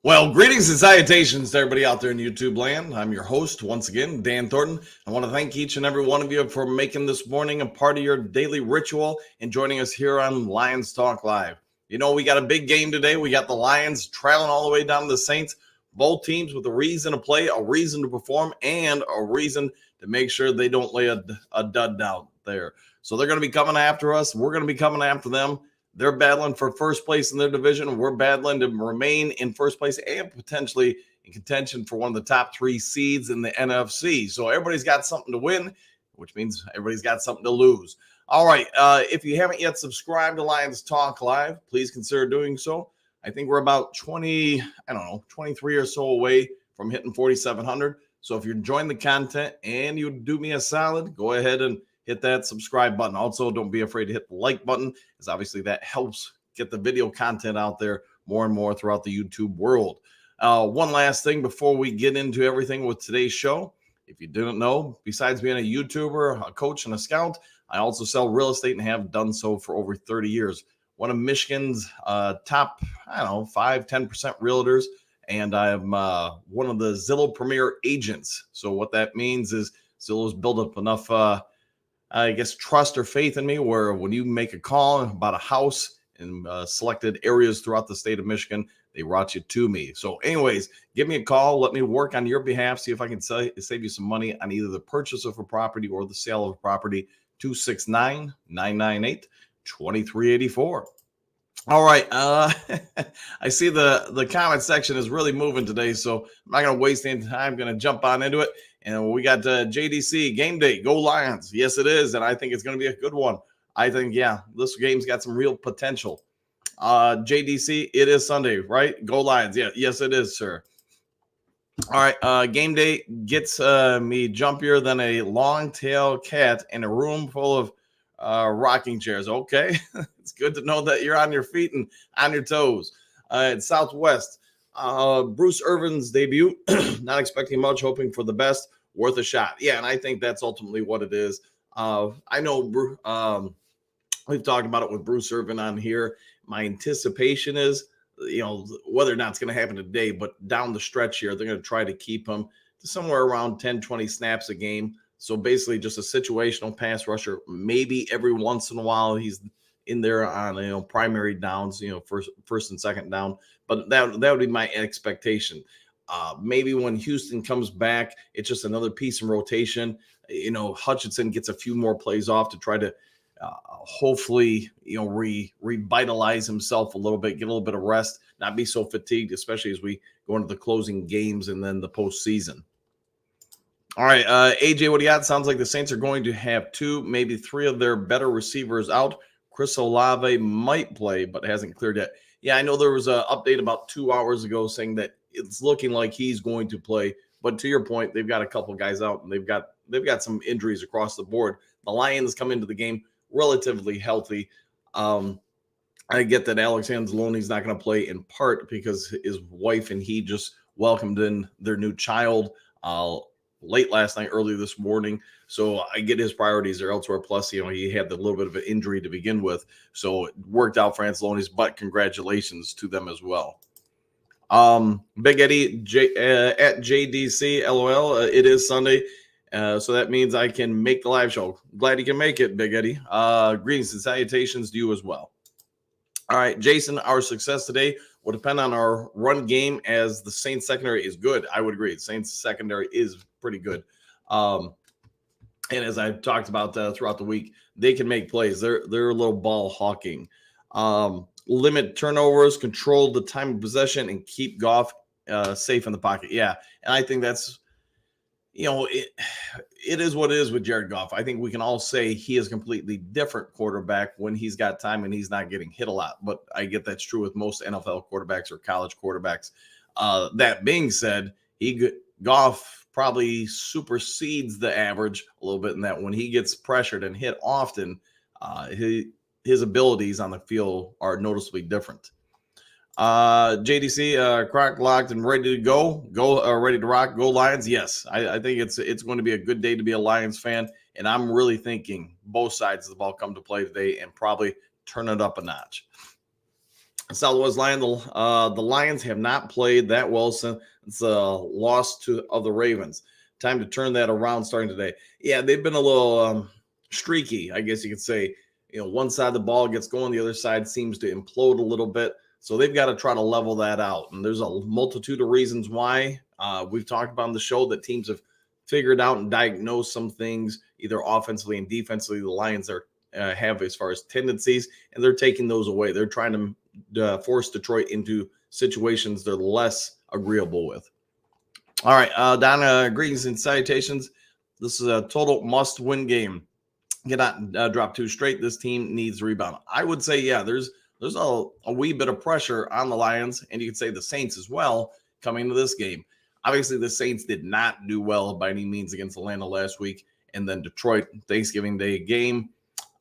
Well, greetings and salutations to everybody out there in YouTube land. I'm your host, once again, Dan Thornton. I want to thank each and every one of you for making this morning a part of your daily ritual and joining us here on Lions Talk Live. You know, we got a big game today. We got the Lions traveling all the way down to the Saints. Both teams with a reason to play, a reason to perform, and a reason to make sure they don't lay a dud down there. So they're going to be coming after us. We're going to be coming after them. They're battling for first place in their division. We're battling to remain in first place and potentially in contention for one of the top 3 seeds in the NFC. So everybody's got something to win, which means everybody's got something to lose. All right. If you haven't yet subscribed to Lions Talk Live, please consider doing so. I think we're about 23 or so away from hitting 4,700. So if you're enjoying the content and you do me a solid, go ahead and hit that subscribe button. Also, don't be afraid to hit the like button, as obviously that helps get the video content out there more and more throughout the YouTube world. One last thing before we get into everything with today's show. If you didn't know, besides being a YouTuber, a coach, and a scout, I also sell real estate and have done so for over 30 years. One of Michigan's top, 5, 10% realtors, and I'm one of the Zillow Premier agents. So what that means is Zillow's built up enough trust or faith in me where when you make a call about a house in selected areas throughout the state of Michigan, they route you to me. So anyways, give me a call. Let me work on your behalf. See if I can save you some money on either the purchase of a property or the sale of a property. 269-998-2384. All right. I see the comment section is really moving today, so I'm not going to waste any time. I'm going to jump on into it. And we got JDC game day. Go Lions. Yes, it is. And I think it's going to be a good one. I think, this game's got some real potential. JDC, it is Sunday, right? Go Lions. Yeah. Yes, it is, sir. All right. Game day gets me jumpier than a long-tailed cat in a room full of rocking chairs. Okay. It's good to know that you're on your feet and on your toes. It's Southwest. Bruce Irvin's debut, not expecting much, hoping for the best, worth a shot. Yeah, and I think that's ultimately what it is. I know we've talked about it with Bruce Irvin on here. My anticipation is, whether or not it's going to happen today, but down the stretch here, they're going to try to keep him to somewhere around 10, 20 snaps a game. So basically just a situational pass rusher. Maybe every once in a while he's in there on, primary downs, first and second down. But that would be my expectation. Maybe when Houston comes back, it's just another piece in rotation. Hutchinson gets a few more plays off to try to hopefully, revitalize himself a little bit, get a little bit of rest, not be so fatigued, especially as we go into the closing games and then the postseason. All right, AJ, what do you got? Sounds like the Saints are going to have 2, maybe 3 of their better receivers out. Chris Olave might play, but hasn't cleared yet. Yeah, I know there was an update about 2 hours ago saying that it's looking like he's going to play. But to your point, they've got a couple guys out, and they've got some injuries across the board. The Lions come into the game relatively healthy. I get that Alex Anzalone's not going to play in part because his wife and he just welcomed in their new child late last night, early this morning. So I get his priorities are elsewhere. Plus, he had the little bit of an injury to begin with. So it worked out for Anzalone's, but congratulations to them as well. Big Eddie at JDC, LOL. It is Sunday. So that means I can make the live show. Glad you can make it, Big Eddie. Greetings and salutations to you as well. All right, Jason, our success today will depend on our run game as the Saints secondary is good. I would agree. The Saints secondary is pretty good. And as I've talked about throughout the week, they can make plays. They're a little ball hawking. Limit turnovers, control the time of possession, and keep Goff safe in the pocket. Yeah, and I think that's, it is what it is with Jared Goff. I think we can all say he is a completely different quarterback when he's got time and he's not getting hit a lot. But I get that's true with most NFL quarterbacks or college quarterbacks. That being said, Goff probably supersedes the average a little bit in that when he gets pressured and hit often, his abilities on the field are noticeably different. JDC, Croc locked and ready to go, ready to rock, go Lions. Yes, I think it's going to be a good day to be a Lions fan, and I'm really thinking both sides of the ball come to play today and probably turn it up a notch. Southwest Lion, the Lions have not played that well since the loss of the Ravens. Time to turn that around starting today. Yeah, they've been a little streaky, I guess you could say. One side of the ball gets going, the other side seems to implode a little bit. So they've got to try to level that out. And there's a multitude of reasons why. We've talked about on the show that teams have figured out and diagnosed some things, either offensively and defensively, the Lions have as far as tendencies, and they're taking those away. They're trying to force Detroit into situations they're less agreeable with. All right, Donna, greetings and salutations. This is a total must-win game. Cannot drop 2 straight. This team needs rebound. I would say, yeah, there's a wee bit of pressure on the Lions, and you could say the Saints as well coming into this game. Obviously, the Saints did not do well by any means against Atlanta last week, and then Detroit Thanksgiving Day game.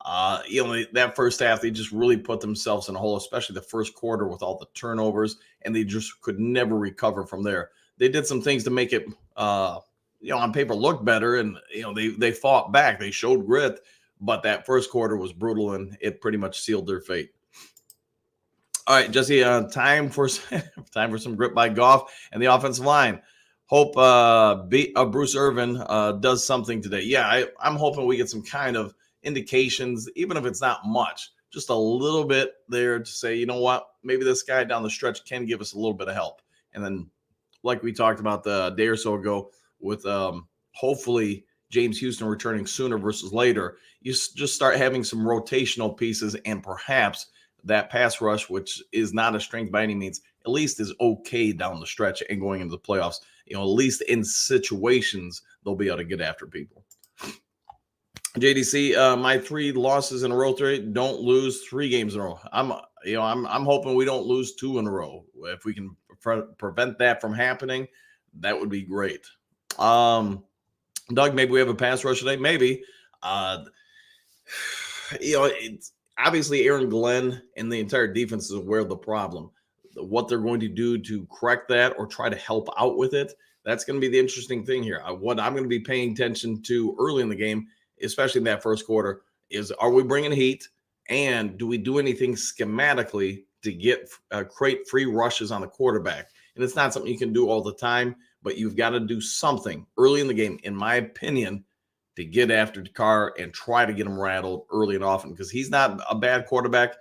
That first half, they just really put themselves in a hole, especially the first quarter with all the turnovers, and they just could never recover from there. They did some things to make it, on paper look better, and they fought back. They showed grit, but that first quarter was brutal, and it pretty much sealed their fate. All right, Jesse, time for some grit by Goff and the offensive line. Hope Bruce Irvin does something today. Yeah, I'm hoping we get some kind of indications, even if it's not much, just a little bit there to say, you know what, maybe this guy down the stretch can give us a little bit of help. And then, like we talked about the day or so ago, with hopefully James Houston returning sooner versus later, you just start having some rotational pieces, and perhaps that pass rush, which is not a strength by any means, at least is okay down the stretch and going into the playoffs. At least in situations, they'll be able to get after people. JDC, my 3 losses in a row today. Don't lose 3 games in a row. I'm hoping we don't lose 2 in a row. If we can prevent that from happening, that would be great. Doug, maybe we have a pass rush today. Maybe. It's obviously Aaron Glenn and the entire defense is aware of the problem. What they're going to do to correct that or try to help out with it, that's going to be the interesting thing here. What I'm going to be paying attention to early in the game, especially in that first quarter, is are we bringing heat, and do we do anything schematically to create free rushes on the quarterback? And it's not something you can do all the time, but you've got to do something early in the game, in my opinion, to get after Carr and try to get him rattled early and often, because he's not a bad quarterback.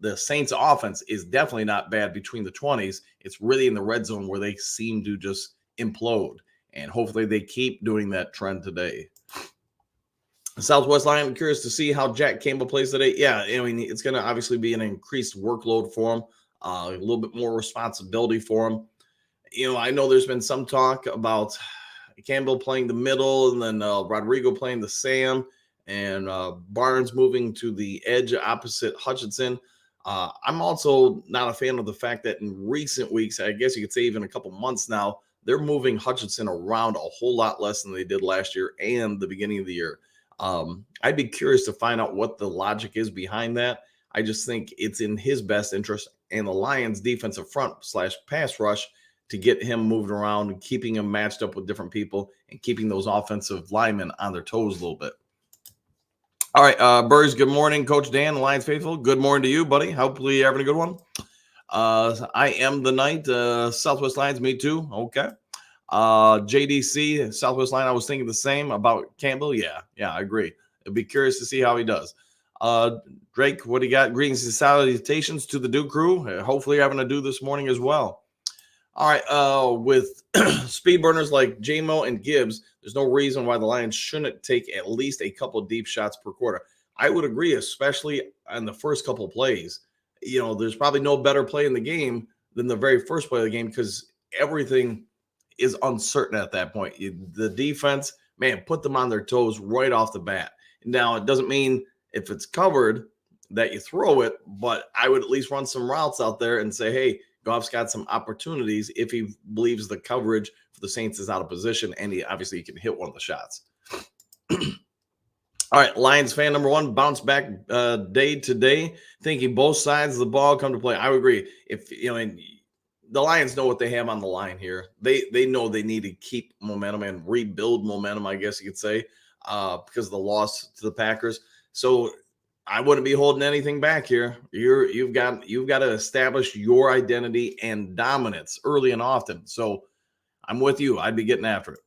The Saints offense is definitely not bad between the 20s. It's really in the red zone where they seem to just implode, and hopefully they keep doing that trend today. Southwest Lion, I'm curious to see how Jack Campbell plays today. Yeah, I mean, it's going to obviously be an increased workload for him, a little bit more responsibility for him. I know there's been some talk about Campbell playing the middle, and then Rodrigo playing the Sam, and Barnes moving to the edge opposite Hutchinson. I'm also not a fan of the fact that in recent weeks, I guess you could say even a couple months now, they're moving Hutchinson around a whole lot less than they did last year and the beginning of the year. I'd be curious to find out what the logic is behind that. I just think it's in his best interest and the Lions defensive front / pass rush to get him moved around and keeping him matched up with different people and keeping those offensive linemen on their toes a little bit. All right, Burrs, good morning. Coach Dan, the Lions faithful. Good morning to you, buddy. Hopefully you're having a good one. I am the Knight, Southwest Lions, me too. Okay. JDC, Southwest Line, I was thinking the same about Campbell. Yeah, I agree. I'd be curious to see how he does. Drake, what do you got? Greetings and salutations to the Duke crew. Hopefully you're having a do this morning as well. All right, with speed burners like JMO and Gibbs, there's no reason why the Lions shouldn't take at least a couple of deep shots per quarter. I would agree, especially on the first couple of plays. There's probably no better play in the game than the very first play of the game, because everything is uncertain at that point. The defense, man, put them on their toes right off the bat. Now, it doesn't mean if it's covered that you throw it, but I would at least run some routes out there and say, hey, Goff's got some opportunities if he believes the coverage for the Saints is out of position, and he can hit one of the shots. All right, Lions fan number 1, bounce back day to day, thinking both sides of the ball come to play. I would agree. If and the Lions know what they have on the line here. They know they need to keep momentum and rebuild momentum, I guess you could say, because of the loss to the Packers. So I wouldn't be holding anything back here. You've got to establish your identity and dominance early and often. So I'm with you. I'd be getting after it.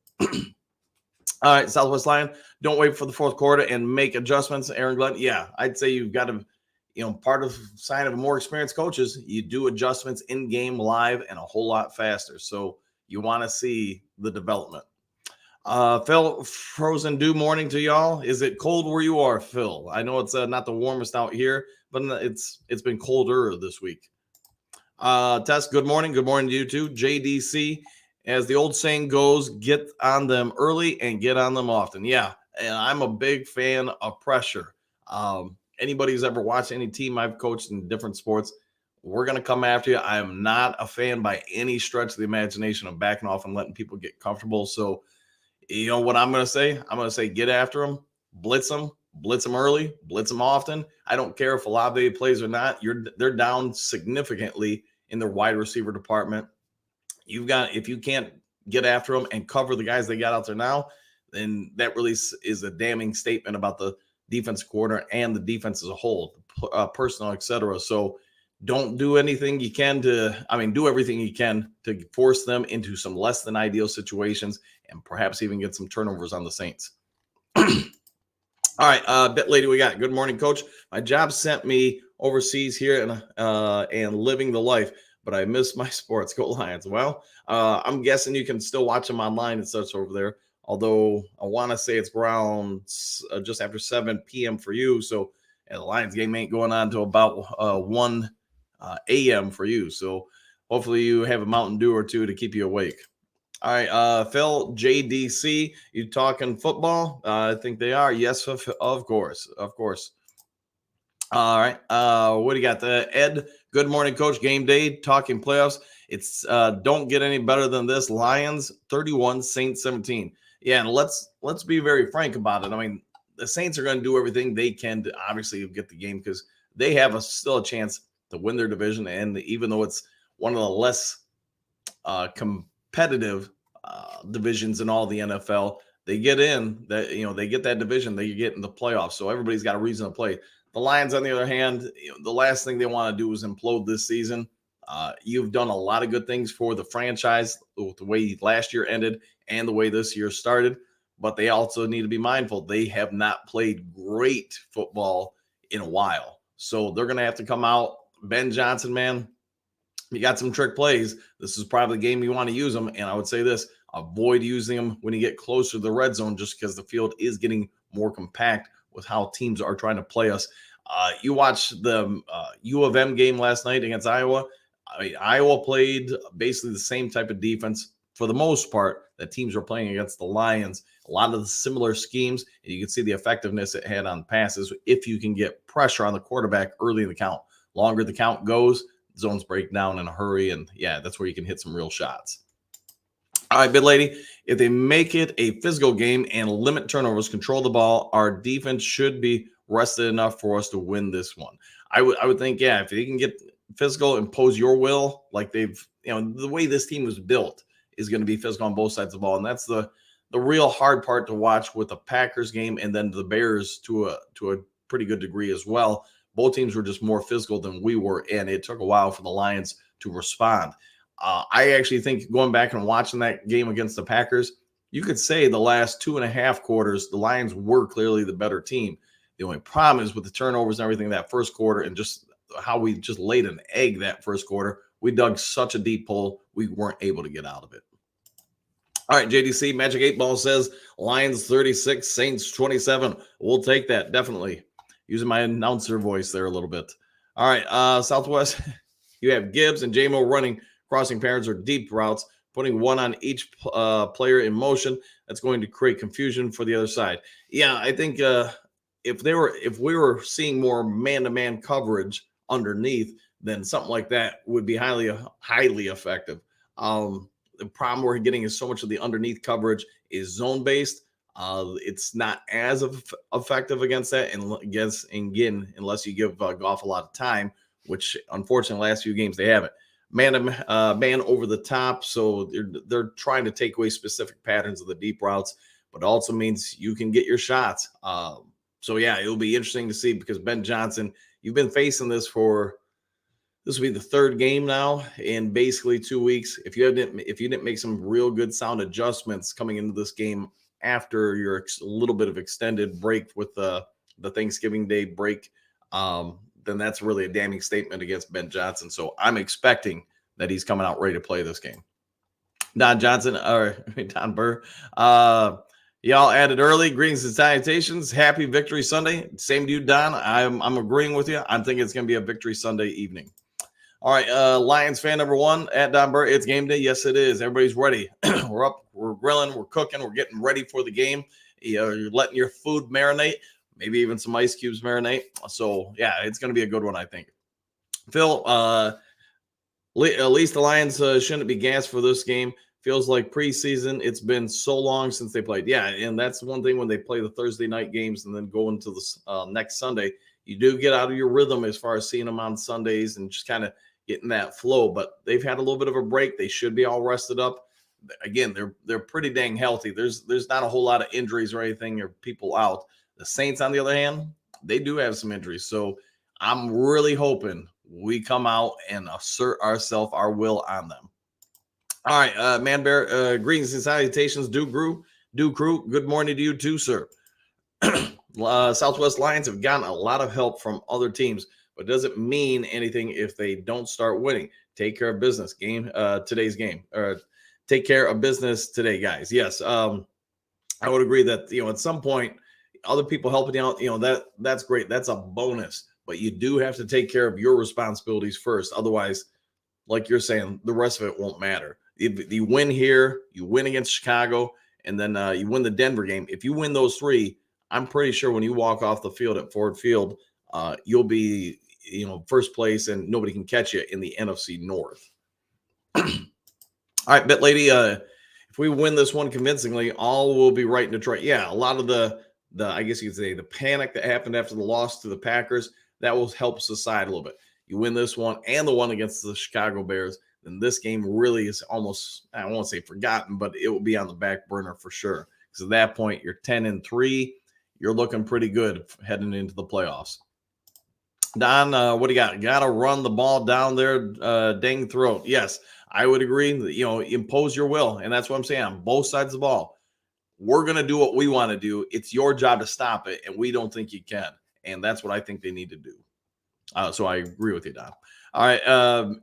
All right, Southwest Lion, don't wait for the fourth quarter and make adjustments. Aaron Glenn, yeah, I'd say you've got to, part of sign of more experienced coaches, you do adjustments in game live and a whole lot faster. So you want to see the development. Phil, frozen dew morning to y'all. Is it cold where you are, Phil? I know it's not the warmest out here, but it's been colder this week. Tess, good morning. Good morning to you too. JDC, as the old saying goes, get on them early and get on them often. Yeah, and I'm a big fan of pressure. Anybody who's ever watched any team I've coached in different sports, we're going to come after you. I am not a fan by any stretch of the imagination of backing off and letting people get comfortable. So, you know what I'm going to say? I'm going to say get after them, blitz them early, blitz them often. I don't care if Olave plays or not. They're down significantly in their wide receiver department. If you can't get after them and cover the guys they got out there now, then that really is a damning statement about the defense coordinator and the defense as a whole, personnel, etc. So don't do anything you can do everything you can to force them into some less than ideal situations and perhaps even get some turnovers on the Saints. All right, Bit Lady, we got good morning, Coach. My job sent me overseas here and living the life, but I miss my sports. Go Lions. Well, I'm guessing you can still watch them online and such over there, although I want to say it's around just after 7 p.m. for you. So the Lions game ain't going on until about 1 a.m. for you. So hopefully you have a Mountain Dew or two to keep you awake. All right, Phil, JDC, you talking football? I think they are. Yes, of course. All right, what do you got? Ed, good morning, Coach. Game day, talking playoffs. It's don't get any better than this. Lions 31, Saints 17. Yeah, and let's be very frank about it. I mean, the Saints are going to do everything they can to obviously get the game because they have still a chance to win their division. And even though it's one of the less competitive divisions in all the NFL, they get in that, they get that division, they get in the playoffs. So everybody's got a reason to play. The Lions, on the other hand, the last thing they want to do is implode this season. You've done a lot of good things for the franchise with the way last year ended and the way this year started, but they also need to be mindful. They have not played great football in a while. So they're going to have to come out. Ben Johnson, man, you got some trick plays. This is probably the game you want to use them. And I would say this, avoid using them when you get closer to the red zone, just because the field is getting more compact with how teams are trying to play us. You watched the U of M game last night against Iowa. I mean, Iowa played basically the same type of defense for the most part that teams were playing against the Lions. A lot of the similar schemes, and you can see the effectiveness it had on passes if you can get pressure on the quarterback early in the count. Longer the count goes, zones break down in a hurry, and yeah, that's where you can hit some real shots. All right, Big Lady, if they make it a physical game and limit turnovers, control the ball, our defense should be rested enough for us to win this one. I would think, yeah, if they can get physical, impose your will, like they've, the way this team was built is going to be physical on both sides of the ball. And that's the real hard part to watch with the Packers game and then the Bears to a pretty good degree as well. Both teams were just more physical than we were, and it took a while for the Lions to respond. I actually think going back and watching that game against the Packers, you could say the last 2.5 quarters, the Lions were clearly the better team. The only problem is with the turnovers and everything that first quarter and just how we just laid an egg that first quarter. We dug such a deep hole, we weren't able to get out of it. All right, JDC, Magic 8 Ball says Lions 36, Saints 27. We'll take that, definitely. Using my announcer voice there a little bit. All right, Southwest, you have Gibbs and J-Mo running crossing patterns or deep routes, putting one on each player in motion. That's going to create confusion for the other side. Yeah, I think if we were seeing more man-to-man coverage underneath, then something like that would be highly effective. The problem we're getting is so much of the underneath coverage is zone-based. It's not as effective against that, and again, unless you give Goff a lot of time, which unfortunately last few games they haven't. Man over the top, so they're trying to take away specific patterns of the deep routes, but also means you can get your shots. So yeah, it'll be interesting to see because Ben Johnson, you've been facing this will be the third game now in basically 2 weeks. If you didn't make some real good sound adjustments coming into this game after your little bit of extended break with the Thanksgiving Day break, then that's really a damning statement against Ben Johnson. So I'm expecting that he's coming out ready to play this game. Don Johnson or Don Burr. Y'all added early. Greetings and salutations. Happy Victory Sunday. Same to you, Don. I'm agreeing with you. I'm thinking it's going to be a Victory Sunday evening. All right, Lions fan number one at Don Burr. It's game day. Yes, it is. Everybody's ready. We're up. We're grilling. We're cooking. We're getting ready for the game. You're letting your food marinate. Maybe even some ice cubes marinate. So yeah, it's going to be a good one, I think. Phil, at least the Lions shouldn't be gassed for this game. Feels like preseason. It's been so long since they played. Yeah, and that's one thing when they play the Thursday night games and then go into the next Sunday. You do get out of your rhythm as far as seeing them on Sundays and just kind of getting that flow. But they've had a little bit of a break. They should be all rested up. Again, they're pretty dang healthy. There's not a whole lot of injuries or anything or people out. The Saints, on the other hand, they do have some injuries. So I'm really hoping we come out and assert our will on them. All right, Man Bear, greetings and salutations, Do Crew. Good morning to you too, sir. Southwest Lions have gotten a lot of help from other teams, but doesn't mean anything if they don't start winning. Take care of business. Today's game. Take care of business today, guys. Yes, I would agree that at some point, other people helping you out, that's great. That's a bonus, but you do have to take care of your responsibilities first. Otherwise, like you're saying, the rest of it won't matter. If you win here, you win against Chicago, and then you win the Denver game. If you win those three, I'm pretty sure when you walk off the field at Ford Field, you'll be, first place and nobody can catch you in the NFC North. All right, Bet Lady, if we win this one convincingly, all will be right in Detroit. Yeah, a lot of the I guess you could say the panic that happened after the loss to the Packers, that will help subside a little bit. You win this one and the one against the Chicago Bears, then this game really is almost, I won't say forgotten, but it will be on the back burner for sure. Because at that point, you're 10-3. You're looking pretty good heading into the playoffs. Don, what do you got? Got to run the ball down their dang throat. Yes, I would agree. Impose your will. And that's what I'm saying on both sides of the ball. We're going to do what we want to do. It's your job to stop it, and we don't think you can. And that's what I think they need to do. So I agree with you, Don. All right,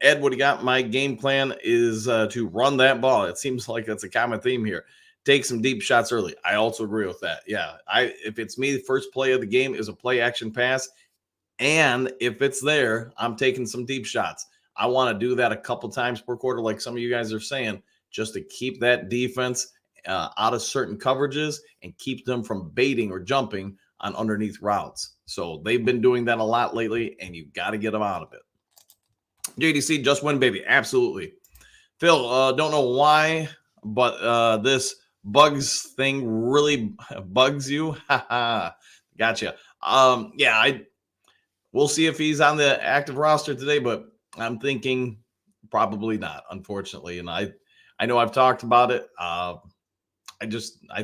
Ed, what do you got? My game plan is to run that ball. It seems like that's a common theme here. Take some deep shots early. I also agree with that. Yeah, if it's me, the first play of the game is a play action pass. And if it's there, I'm taking some deep shots. I want to do that a couple times per quarter, like some of you guys are saying, just to keep that defense out of certain coverages and keep them from baiting or jumping on underneath routes. So they've been doing that a lot lately, and you've got to get them out of it. JDC, just win, baby. Absolutely. Phil, don't know why, but this bugs thing really bugs you. Gotcha. We'll see if he's on the active roster today, but I'm thinking probably not, unfortunately. And I know I've talked about it. I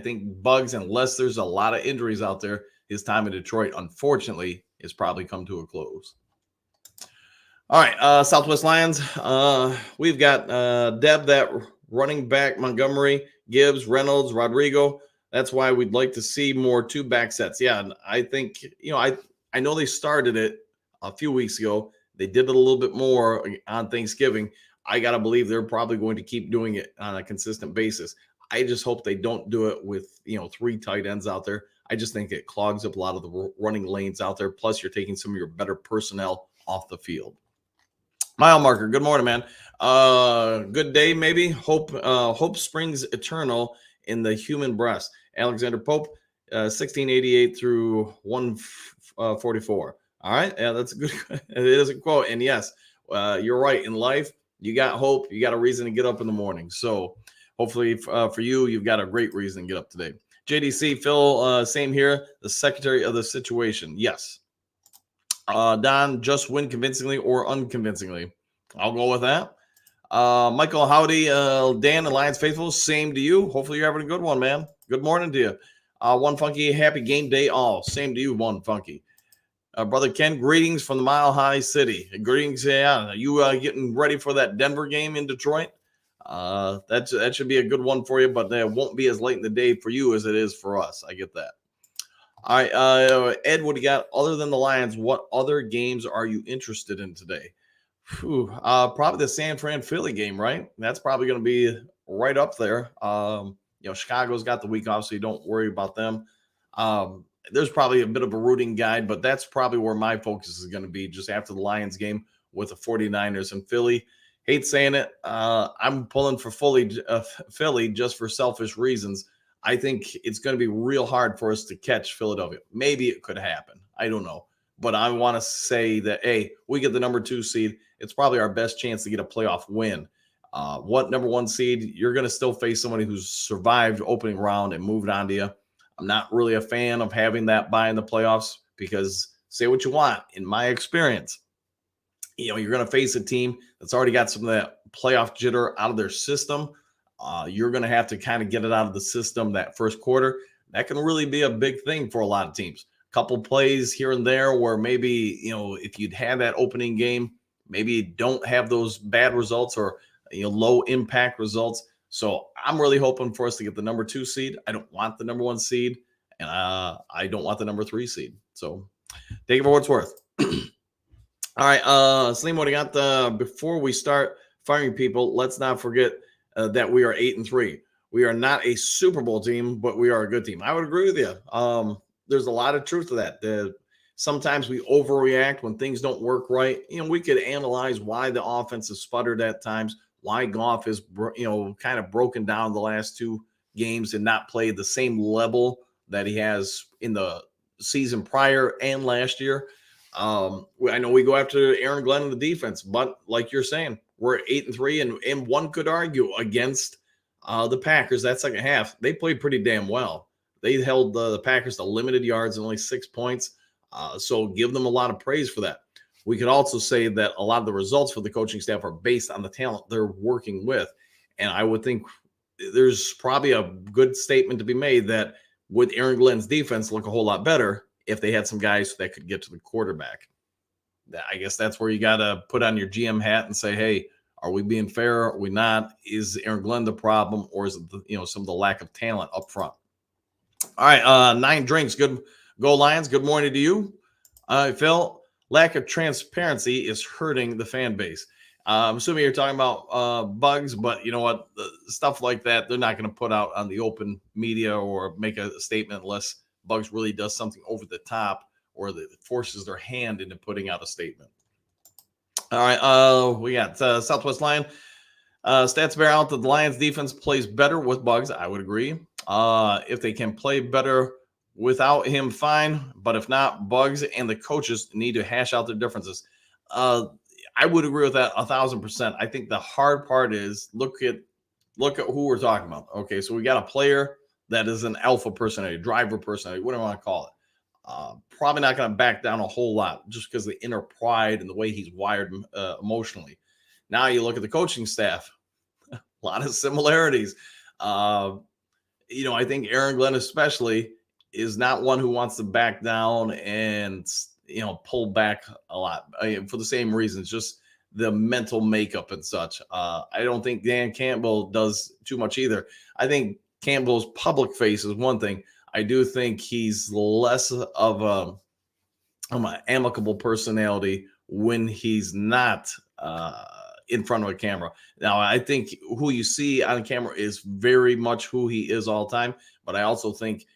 think Bugs, unless there's a lot of injuries out there, his time in Detroit, unfortunately, has probably come to a close. All right, Southwest Lions. We've got Deb, that running back, Montgomery, Gibbs, Reynolds, Rodrigo. That's why we'd like to see more two-back sets. Yeah, and I think, I know they started it a few weeks ago. They did it a little bit more on Thanksgiving. I got to believe they're probably going to keep doing it on a consistent basis. I just hope they don't do it with, three tight ends out there. I just think it clogs up a lot of the running lanes out there. Plus, you're taking some of your better personnel off the field. Mile Marker, good morning, man. Good day, maybe. Hope springs eternal in the human breast. Alexander Pope, 1688 through 144. All right, yeah, that's a good. It is a quote, and yes, you're right. In life, you got hope. You got a reason to get up in the morning. So hopefully, for you, you've got a great reason to get up today. JDC, Phil, same here. The secretary of the situation. Yes. Don, just win convincingly or unconvincingly. I'll go with that. Michael, howdy. Dan, Alliance Faithful, same to you. Hopefully you're having a good one, man. Good morning to you. One Funky, happy game day all. Same to you, One Funky. Brother Ken, greetings from the Mile High City. Greetings, yeah. You getting ready for that Denver game in Detroit? That should be a good one for you, but it won't be as late in the day for you as it is for us. I get that. All right, Ed, what do you got other than the Lions? What other games are you interested in today? Probably the San Fran Philly game, right? That's probably going to be right up there. Chicago's got the week off, so you don't worry about them. There's probably a bit of a rooting guide, but that's probably where my focus is going to be just after the Lions game with the 49ers and Philly. Hate saying it. I'm pulling for Philly just for selfish reasons. I think it's going to be real hard for us to catch Philadelphia. Maybe it could happen. I don't know. But I want to say that, hey, we get the number 2 seed. It's probably our best chance to get a playoff win. What number 1 seed? You're going to still face somebody who's survived opening round and moved on to you. I'm not really a fan of having that bye in the playoffs because say what you want. In my experience, you're going to face a team that's already got some of that playoff jitter out of their system. You're going to have to kind of get it out of the system that first quarter. That can really be a big thing for a lot of teams. Couple plays here and there where maybe, if you'd had that opening game, maybe you don't have those bad results or low impact results. So I'm really hoping for us to get the number 2 seed. I don't want the number 1 seed, and I don't want the number 3 seed. So take it for what it's worth. All right, Slim, what do you got? Before we start firing people, let's not forget that we are 8-3. We are not a Super Bowl team, but we are a good team. I would agree with you. There's a lot of truth to that. Sometimes we overreact when things don't work right. We could analyze why the offense has sputtered at times, why Goff is, kind of broken down the last 2 games and not played the same level that he has in the season prior and last year. I know we go after Aaron Glenn and the defense, but like you're saying, we're 8-3, and one could argue against the Packers that second half. They played pretty damn well. They held the Packers to limited yards and only 6 points. So give them a lot of praise for that. We could also say that a lot of the results for the coaching staff are based on the talent they're working with. And I would think there's probably a good statement to be made that would Aaron Glenn's defense look a whole lot better if they had some guys that could get to the quarterback. I guess that's where you got to put on your GM hat and say, hey, are we being fair? Are we not? Is Aaron Glenn the problem, or is it some of the lack of talent up front? All right, 9 drinks. Good. Go Lions. Good morning to you. Phil, lack of transparency is hurting the fan base. I'm assuming you're talking about Bugs, but you know what? Stuff like that, they're not going to put out on the open media or make a statement unless Bugs really does something over the top or that forces their hand into putting out a statement. All right, we got Southwest Lion. Stats bear out that the Lions defense plays better with Bugs. I would agree. If they can play better without him, fine. But if not, Bugs and the coaches need to hash out their differences. I would agree with that 1,000%. I think the hard part is look at who we're talking about. Okay, so we got a player that is an alpha personality, driver personality, whatever you want to call it. Probably not going to back down a whole lot just because of the inner pride and the way he's wired emotionally. Now you look at the coaching staff, a lot of similarities. I think Aaron Glenn especially is not one who wants to back down and pull back a lot for the same reasons, just the mental makeup and such. I don't think Dan Campbell does too much either. I think Campbell's public face is one thing. I do think he's less of an amicable personality when he's not in front of a camera. Now, I think who you see on camera is very much who he is all the time, but I also think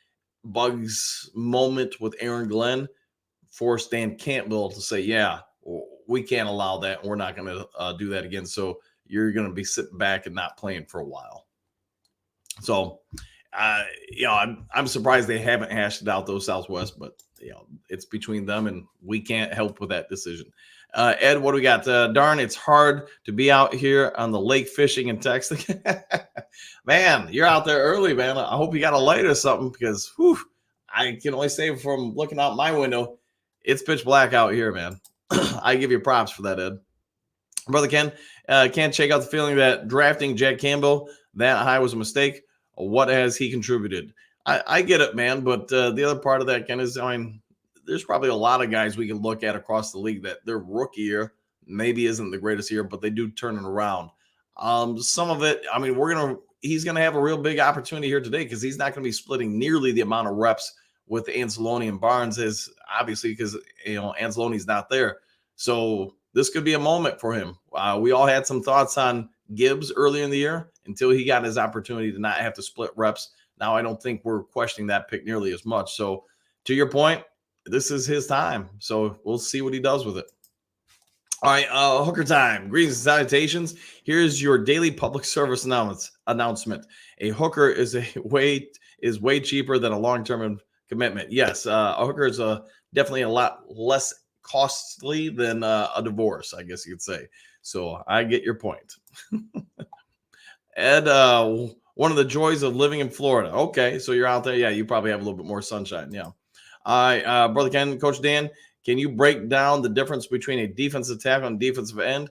Bugs' moment with Aaron Glenn forced Dan Campbell to say, yeah, we can't allow that. We're not going to do that again. So you're going to be sitting back and not playing for a while. So, I'm surprised they haven't hashed it out, though, Southwest, but, it's between them and we can't help with that decision. Ed, what do we got? Darn, it's hard to be out here on the lake fishing and texting. Man, you're out there early, man. I hope you got a light or something because I can only say from looking out my window, it's pitch black out here, man. I give you props for that, Ed. Brother Ken, can't shake out the feeling that drafting Jack Campbell that high was a mistake. What has he contributed? I get it, man. But the other part of that, Ken, is I mean, there's probably a lot of guys we can look at across the league that their rookie year maybe isn't the greatest year, but they do turn it around. Some of it, I mean, he's gonna have a real big opportunity here today because he's not gonna be splitting nearly the amount of reps with Anzalone and Barnes is obviously because Anzalone's not there. So this could be a moment for him. We all had some thoughts on Gibbs earlier in the year until he got his opportunity to not have to split reps. Now I don't think we're questioning that pick nearly as much. So to your point, this is his time. So we'll see what he does with it. All right, hooker time. Greetings and salutations. Here's your daily public service announcement. A hooker is way cheaper than a long-term commitment. Yes, a hooker is definitely a lot less costly than a divorce, I guess you could say. So I get your point. Ed, one of the joys of living in Florida. Okay, so you're out there. Yeah, you probably have a little bit more sunshine. Yeah. All right, Brother Ken, Coach Dan, can you break down the difference between a defensive tackle and defensive end?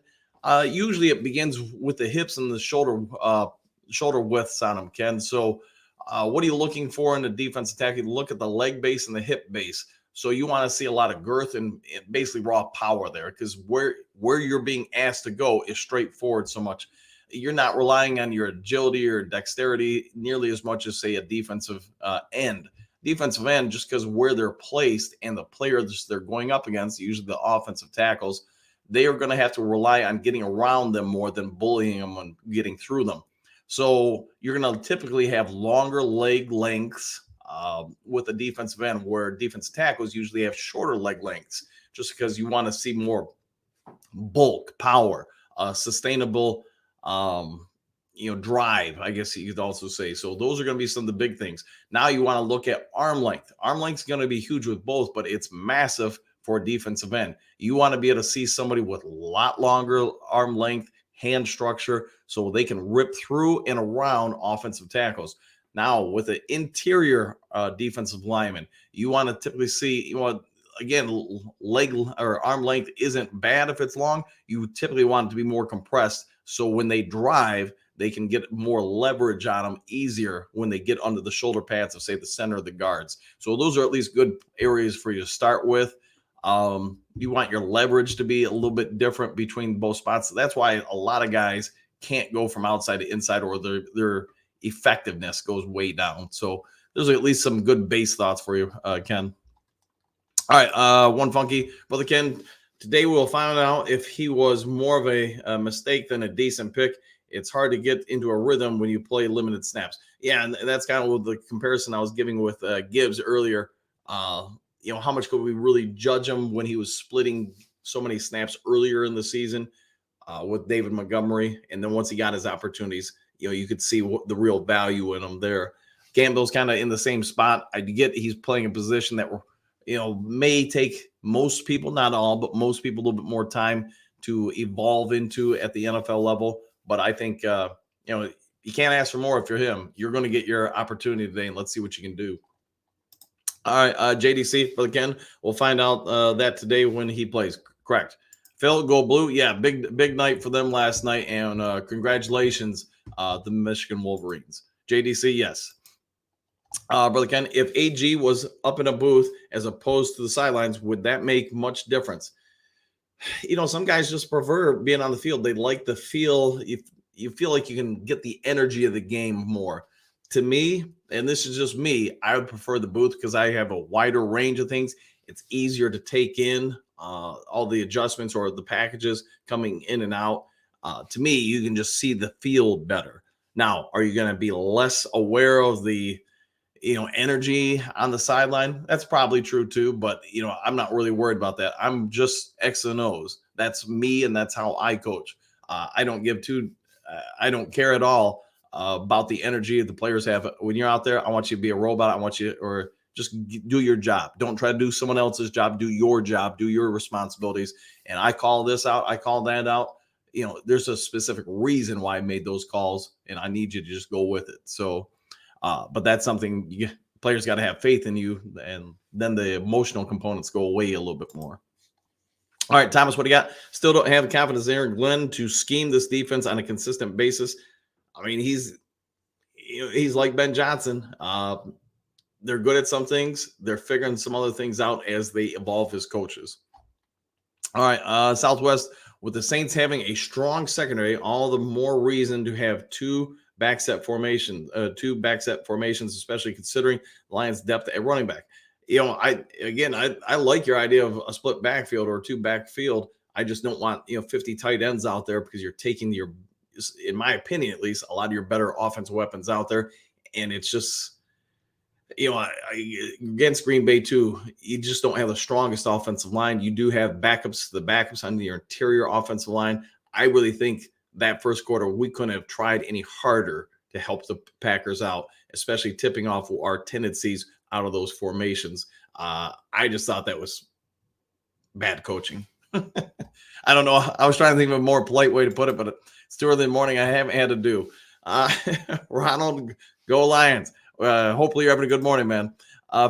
Usually it begins with the hips and the shoulder widths on them, Ken. So what are you looking for in the defensive tackle? You look at the leg base and the hip base. So you want to see a lot of girth and basically raw power there because where you're being asked to go is straightforward so much. You're not relying on your agility or dexterity nearly as much as, say, a defensive end. Defensive end, just because where they're placed and the players they're going up against, usually the offensive tackles, they are going to have to rely on getting around them more than bullying them and getting through them. So you're going to typically have longer leg lengths with a defensive end, where defensive tackles usually have shorter leg lengths, just because you want to see more bulk, power, sustainable drive, I guess you could also say. So those are going to be some of the big things. Now you want to look at arm length. Arm length is going to be huge with both, but it's massive for a defensive end. You want to be able to see somebody with a lot longer arm length, hand structure, so they can rip through and around offensive tackles. Now with an interior defensive lineman, you want to typically see, again, leg or arm length isn't bad if it's long. You typically want it to be more compressed, so when they drive, they can get more leverage on them easier when they get under the shoulder pads of, say, the center of the guards. So those are at least good areas for you to start with. You want your leverage to be a little bit different between both spots. That's why a lot of guys can't go from outside to inside, or their effectiveness goes way down. So there's at least some good base thoughts for you, Ken. All right, one funky. Brother Ken, today we'll find out if he was more of a mistake than a decent pick. It's hard to get into a rhythm when you play limited snaps. Yeah, and that's kind of the comparison I was giving with Gibbs earlier. How much could we really judge him when he was splitting so many snaps earlier in the season with David Montgomery? And then once he got his opportunities, you could see what the real value in him there. Campbell's kind of in the same spot. I get he's playing a position that may take most people, not all, but most people a little bit more time to evolve into at the NFL level. But I think, you can't ask for more if you're him. You're going to get your opportunity today, and let's see what you can do. All right, JDC, Brother Ken, we'll find out that today when he plays. Correct. Phil, go blue. Yeah, big night for them last night, and congratulations, the Michigan Wolverines. JDC, yes. Brother Ken, if AG was up in a booth as opposed to the sidelines, would that make much difference? Some guys just prefer being on the field. They like the feel. You feel like you can get the energy of the game more. To me, and this is just me, I would prefer the booth because I have a wider range of things. It's easier to take in all the adjustments or the packages coming in and out. To me, you can just see the field better. Now, are you going to be less aware of the energy on the sideline? That's probably true too, but I'm not really worried about that. I'm just X and O's. That's me, and that's how I coach. I don't care at all about the energy the players have. When you're out there, I want you to be a robot. or just do your job. Don't try to do someone else's job. Do your job. Do your responsibilities. And I call this out. I call that out. There's a specific reason why I made those calls, and I need you to just go with it. So, but that's something players got to have faith in you, and then the emotional components go away a little bit more. All right, Thomas, what do you got? Still don't have the confidence there in Glenn to scheme this defense on a consistent basis. I mean, he's like Ben Johnson. they're good at some things. They're figuring some other things out as they evolve as coaches. All right, Southwest, with the Saints having a strong secondary, all the more reason to have two backset formations, especially considering Lions' depth at running back. I like your idea of a split backfield or two backfield. I just don't want 50 tight ends out there because you're taking in my opinion at least, a lot of your better offensive weapons out there, and it's just against Green Bay too, you just don't have the strongest offensive line. You do have backups to the backups on your interior offensive line. I really think that first quarter we couldn't have tried any harder to help the Packers out, especially tipping off our tendencies out of those formations. I just thought that was bad coaching. I don't know. I was trying to think of a more polite way to put it, but it's too early in the morning. I haven't had to do. Ronald, go Lions. Hopefully you're having a good morning, man.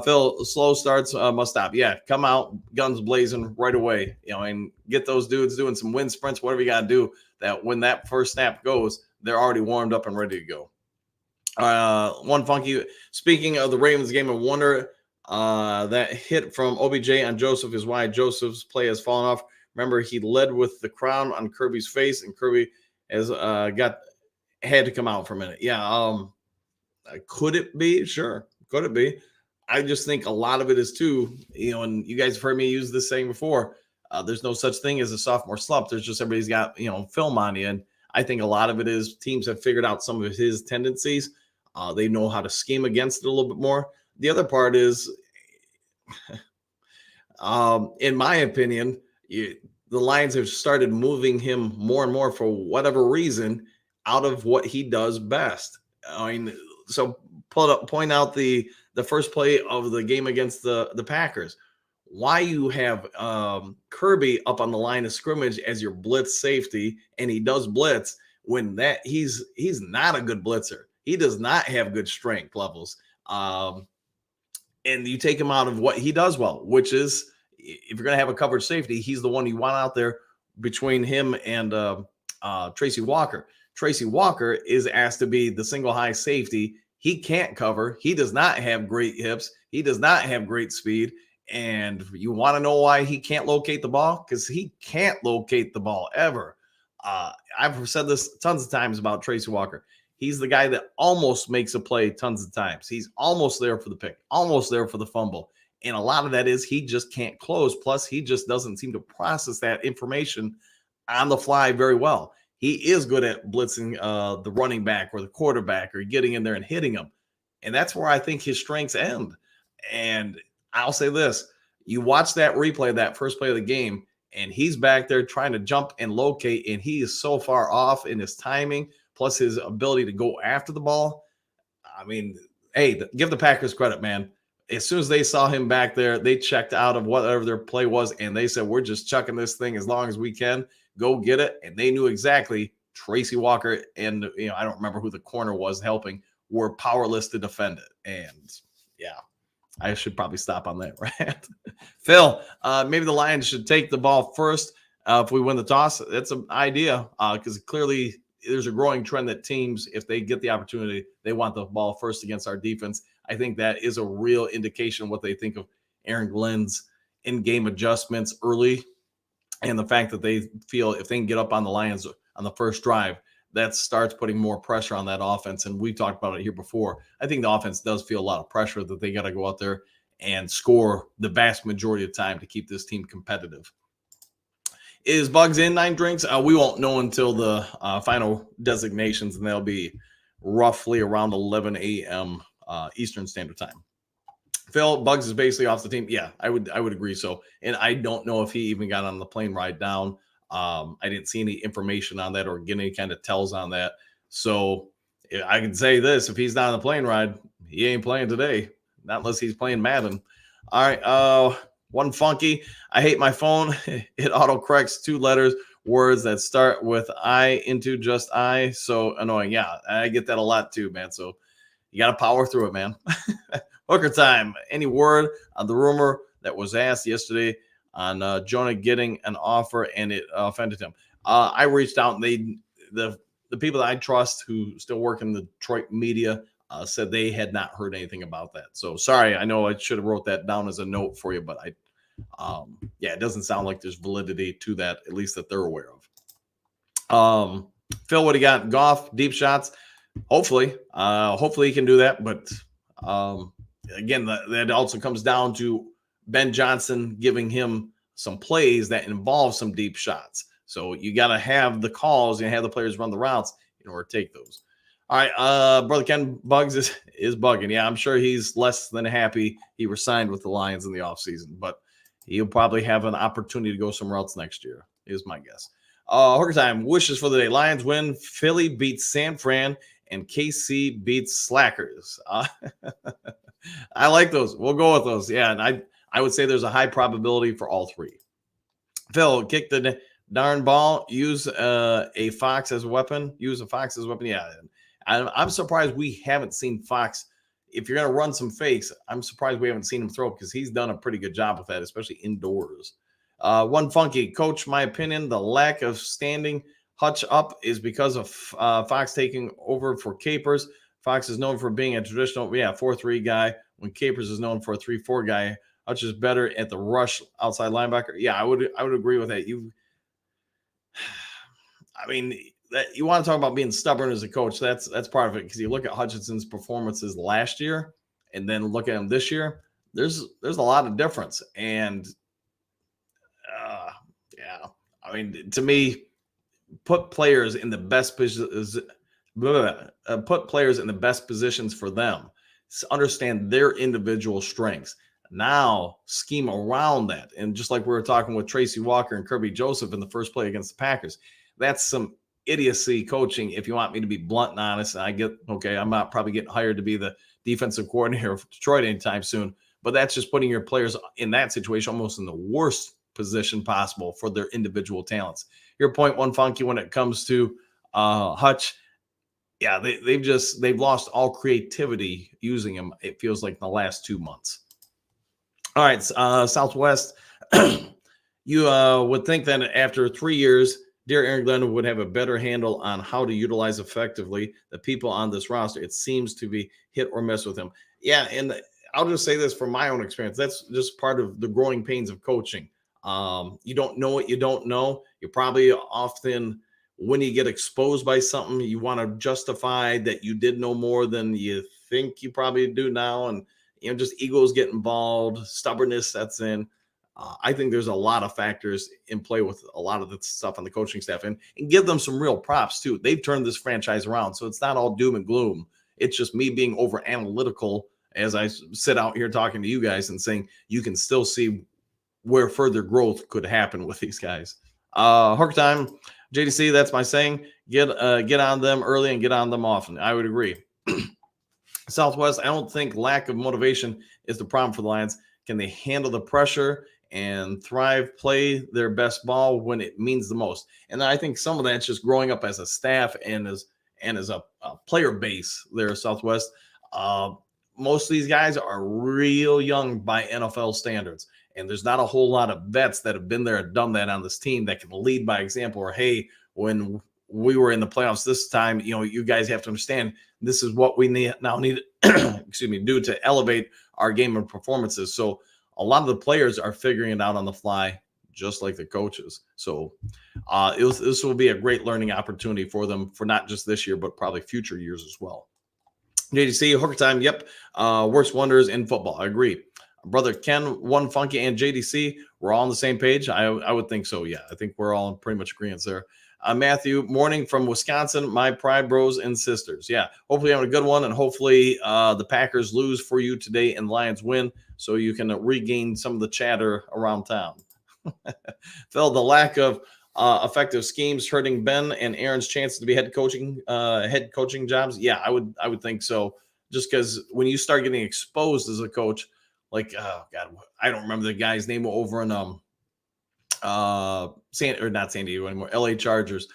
Phil, slow starts must stop. Yeah, come out, guns blazing right away, and get those dudes doing some wind sprints, whatever you got to do, that when that first snap goes, they're already warmed up and ready to go. One funky, speaking of the Ravens game of wonder, that hit from OBJ on Joseph is why Joseph's play has fallen off. Remember, he led with the crown on Kirby's face, and Kirby has had to come out for a minute. Yeah, could it be? Sure. Could it be? I just think a lot of it is too, and you guys have heard me use this saying before, there's no such thing as a sophomore slump. There's just everybody's got, film on you. And I think a lot of it is teams have figured out some of his tendencies. They know how to scheme against it a little bit more. The other part is, in my opinion, the Lions have started moving him more and more for whatever reason out of what he does best. I mean, so point out the first play of the game against the Packers. Why you have Kirby up on the line of scrimmage as your blitz safety, and he does blitz when that he's not a good blitzer. He does not have good strength levels. And you take him out of what he does well, which is if you're going to have a coverage safety, he's the one you want out there between him and Tracy Walker. Tracy Walker is asked to be the single high safety. He can't cover. He does not have great hips. He does not have great speed. And you want to know why he can't locate the ball? Because he can't locate the ball ever. I've said this tons of times about Tracy Walker. He's the guy that almost makes a play tons of times. He's almost there for the pick, almost there for the fumble. And a lot of that is he just can't close. Plus, he just doesn't seem to process that information on the fly very well. He is good at blitzing the running back or the quarterback or getting in there and hitting him. And that's where I think his strengths end. And I'll say this. You watch that replay of that first play of the game, and he's back there trying to jump and locate, and he is so far off in his timing, plus his ability to go after the ball. I mean, hey, give the Packers credit, man. As soon as they saw him back there, they checked out of whatever their play was, and they said, we're just chucking this thing as long as we can. Go get it. And they knew exactly Tracy Walker and, I don't remember who the corner was helping, were powerless to defend it. And, yeah, I should probably stop on that, right? Phil, maybe the Lions should take the ball first if we win the toss. That's an idea because clearly there's a growing trend that teams, if they get the opportunity, they want the ball first against our defense. I think that is a real indication of what they think of Aaron Glenn's in-game adjustments early and the fact that they feel if they can get up on the Lions on the first drive, that starts putting more pressure on that offense. And we talked about it here before. I think the offense does feel a lot of pressure that they got to go out there and score the vast majority of time to keep this team competitive. Is Bugs in 9 drinks? We won't know until the final designations, and they'll be roughly around 11 a.m. Eastern Standard Time. Phil, Bugs is basically off the team. Yeah, I would agree so. And I don't know if he even got on the plane ride down. I didn't see any information on that or get any kind of tells on that. So I can say this, if he's not on the plane ride, he ain't playing today, not unless he's playing Madden. All right, one funky. I hate my phone. It auto-corrects 2 words that start with I into just I. So annoying. Yeah, I get that a lot too, man. So you got to power through it, man. Hooker time. Any word on the rumor that was asked yesterday on Jonah getting an offer and it offended him? I reached out and the people that I trust who still work in the Detroit media, said they had not heard anything about that. So sorry, I know I should have wrote that down as a note for you, but yeah, it doesn't sound like there's validity to that, at least that they're aware of. Phil, what do you got? Goff, deep shots. Hopefully he can do that. But again, that also comes down to Ben Johnson giving him some plays that involve some deep shots. So you got to have the calls and have the players run the routes in order to take those. All right, brother Ken Bugs is bugging. Yeah, I'm sure he's less than happy he resigned with the Lions in the offseason, but he'll probably have an opportunity to go somewhere else next year, is my guess. Hooker time, wishes for the day. Lions win, Philly beats San Fran, and KC beats Slackers. I like those. We'll go with those. Yeah, and I would say there's a high probability for all three. Phil, kick the darn ball. Use a fox as a weapon. Use a fox as a weapon. Yeah, I'm surprised we haven't seen Fox. If you're going to run some fakes, I'm surprised we haven't seen him throw because he's done a pretty good job with that, especially indoors. One funky coach, my opinion, the lack of standing Hutch up is because of Fox taking over for Capers. Fox is known for being a traditional, 4-3 guy, when Capers is known for a 3-4 guy. Hutch is better at the rush outside linebacker. Yeah, I would agree with that. You want to talk about being stubborn as a coach. That's part of it, because you look at Hutchinson's performances last year and then look at him this year. There's a lot of difference, and to me, put players in the best positions. Put players in the best positions for them. Understand their individual strengths. Now scheme around that, and just like we were talking with Tracy Walker and Kirby Joseph in the first play against the Packers, that's some idiocy coaching, if you want me to be blunt and honest. And I get, okay, I'm not probably getting hired to be the defensive coordinator of Detroit anytime soon, but that's just putting your players in that situation almost in the worst position possible for their individual talents. Your point, one funky, when it comes to Hutch, yeah, they've lost all creativity using him, it feels like, in the last 2 months. All right, Southwest, you would think that after 3 years, dear Aaron Glenn would have a better handle on how to utilize effectively the people on this roster. It seems to be hit or miss with him. Yeah, and I'll just say this from my own experience. That's just part of the growing pains of coaching. You don't know what you don't know. You probably often, when you get exposed by something, you want to justify that you did know more than you think you probably do now. And, just egos get involved, stubbornness sets in. I think there's a lot of factors in play with a lot of the stuff on the coaching staff, and give them some real props too. They've turned this franchise around. So it's not all doom and gloom. It's just me being over analytical as I sit out here talking to you guys and saying you can still see where further growth could happen with these guys. Hook time, JDC, that's my saying. Get on them early and get on them often. I would agree. Southwest, I don't think lack of motivation is the problem for the Lions. Can they handle the pressure and thrive, play their best ball when it means the most? And I think some of that's just growing up as a staff and as a player base there at Southwest. Most of these guys are real young by NFL standards, and there's not a whole lot of vets that have been there and done that on this team that can lead by example, or, hey, when we were in the playoffs this time, you guys have to understand this is what we need do to elevate our game and performances. So a lot of the players are figuring it out on the fly, just like the coaches. So this will be a great learning opportunity for them for not just this year, but probably future years as well. JDC, Hooker time. Yep. Works wonders in football. I agree. Brother Ken, One Funky, and JDC, we're all on the same page. I would think so. Yeah, I think we're all in pretty much agreement there. Matthew, morning from Wisconsin, my pride bros and sisters. Yeah, hopefully having a good one, and hopefully the Packers lose for you today and Lions win, so you can regain some of the chatter around town. Phil, the lack of effective schemes hurting Ben and Aaron's chances to be head coaching jobs. Yeah, I would think so. Just because when you start getting exposed as a coach, like, oh God, I don't remember the guy's name over in not San Diego anymore, LA Chargers.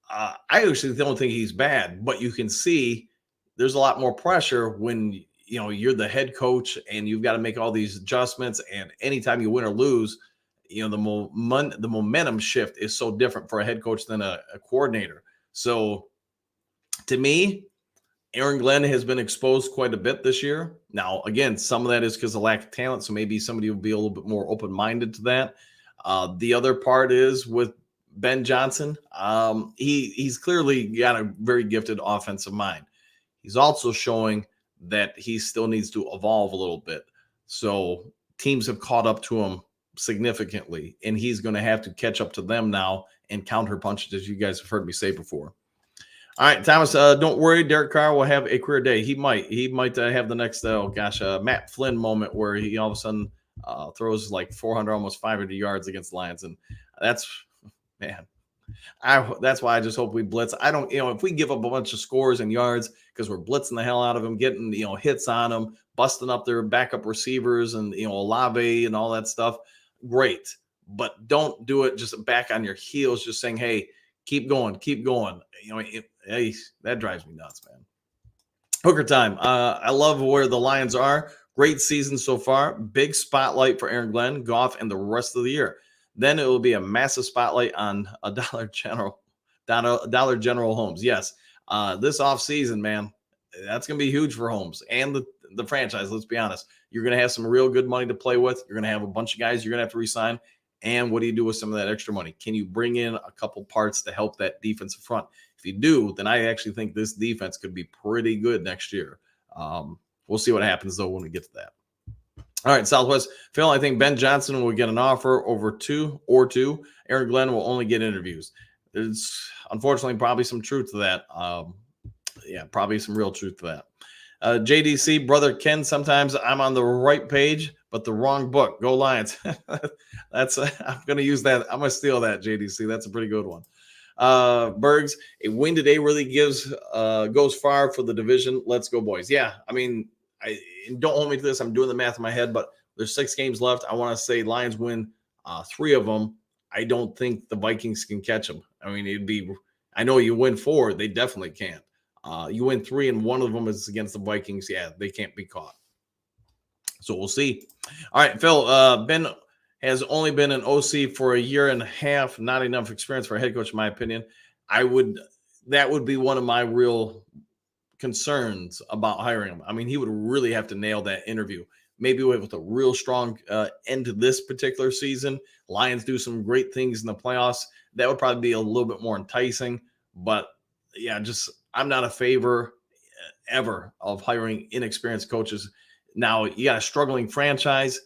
I actually don't think he's bad, but you can see there's a lot more pressure when you're the head coach and you've got to make all these adjustments. And anytime you win or lose, the momentum shift is so different for a head coach than a coordinator. So to me, Aaron Glenn has been exposed quite a bit this year. Now, again, some of that is because of lack of talent. So maybe somebody will be a little bit more open minded to that. The other part is with Ben Johnson. He's clearly got a very gifted offensive mind. He's also showing that he still needs to evolve a little bit. So teams have caught up to him significantly, and he's going to have to catch up to them now and counter punches, as you guys have heard me say before. All right, Thomas, don't worry. Derek Carr will have a career day. He might have the next, Matt Flynn moment where he all of a sudden throws like 400, almost 500 yards against the Lions. And that's, man, that's why I just hope we blitz. I don't, if we give up a bunch of scores and yards because we're blitzing the hell out of them, getting, hits on them, busting up their backup receivers and, Olave and all that stuff, great. But don't do it just back on your heels, just saying, hey, keep going, keep going. Hey, that drives me nuts, man. Hooker time. I love where the Lions are. Great season so far. Big spotlight for Aaron Glenn, Goff, and the rest of the year. Then it will be a massive spotlight on a Dollar General Homes. Yes, this offseason, man, that's going to be huge for Holmes and the franchise. Let's be honest. You're going to have some real good money to play with. You're going to have a bunch of guys you're going to have to re-sign. And what do you do with some of that extra money? Can you bring in a couple parts to help that defensive front? If you do, then I actually think this defense could be pretty good next year. We'll see what happens, though, when we get to that. All right, Southwest. Phil, I think Ben Johnson will get an offer over two. Aaron Glenn will only get interviews. There's unfortunately probably some truth to that. Probably some real truth to that. JDC, brother Ken, sometimes I'm on the right page, but the wrong book. Go Lions. I'm going to use that. I'm going to steal that, JDC. That's a pretty good one. Bergs, a win today really goes far for the division. Let's go, boys. Yeah, I mean, don't hold me to this. I'm doing the math in my head, but there's 6 games left. I want to say Lions win 3 of them. I don't think the Vikings can catch them. I mean, I know you win 4. They definitely can't. You win 3 and one of them is against the Vikings. Yeah, they can't be caught. So we'll see. All right, Phil, Ben has only been an OC for a year and a half. Not enough experience for a head coach, in my opinion. That would be one of my real concerns about hiring him. I mean, he would really have to nail that interview. Maybe with a real strong end to this particular season. Lions do some great things in the playoffs. That would probably be a little bit more enticing. But yeah, I'm not a favor ever of hiring inexperienced coaches. Now, you got a struggling franchise.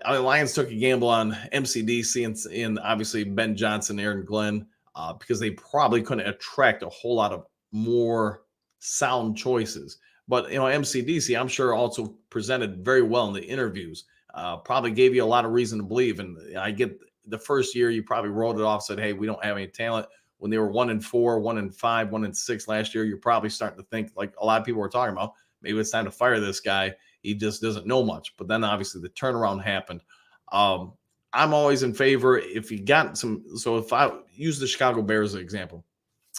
I mean, Lions took a gamble on MCDC and obviously Ben Johnson, Aaron Glenn, because they probably couldn't attract a whole lot of more sound choices. But, MCDC, I'm sure also presented very well in the interviews, probably gave you a lot of reason to believe. And I get the first year, you probably wrote it off, said, hey, we don't have any talent. When they were 1-4, 1-5, 1-6 last year, you're probably starting to think, like a lot of people were talking about, maybe it's time to fire this guy. He just doesn't know much. But then obviously the turnaround happened. I'm always in favor if you got some. So if I use the Chicago Bears as an example,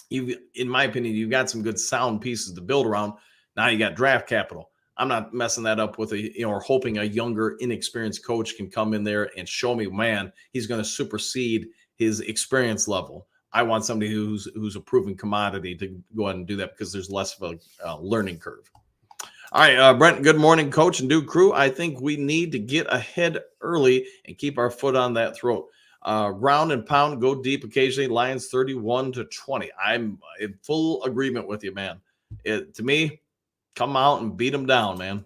in my opinion, you've got some good sound pieces to build around. Now you got draft capital. I'm not messing that up with or hoping a younger, inexperienced coach can come in there and show me, man, he's going to supersede his experience level. I want somebody who's a proven commodity to go ahead and do that because there's less of a learning curve. All right, Brent, good morning, coach and Duke crew. I think we need to get ahead early and keep our foot on that throat. Ground and pound, go deep occasionally. Lions 31-20. I'm in full agreement with you, man. To me, come out and beat them down, man.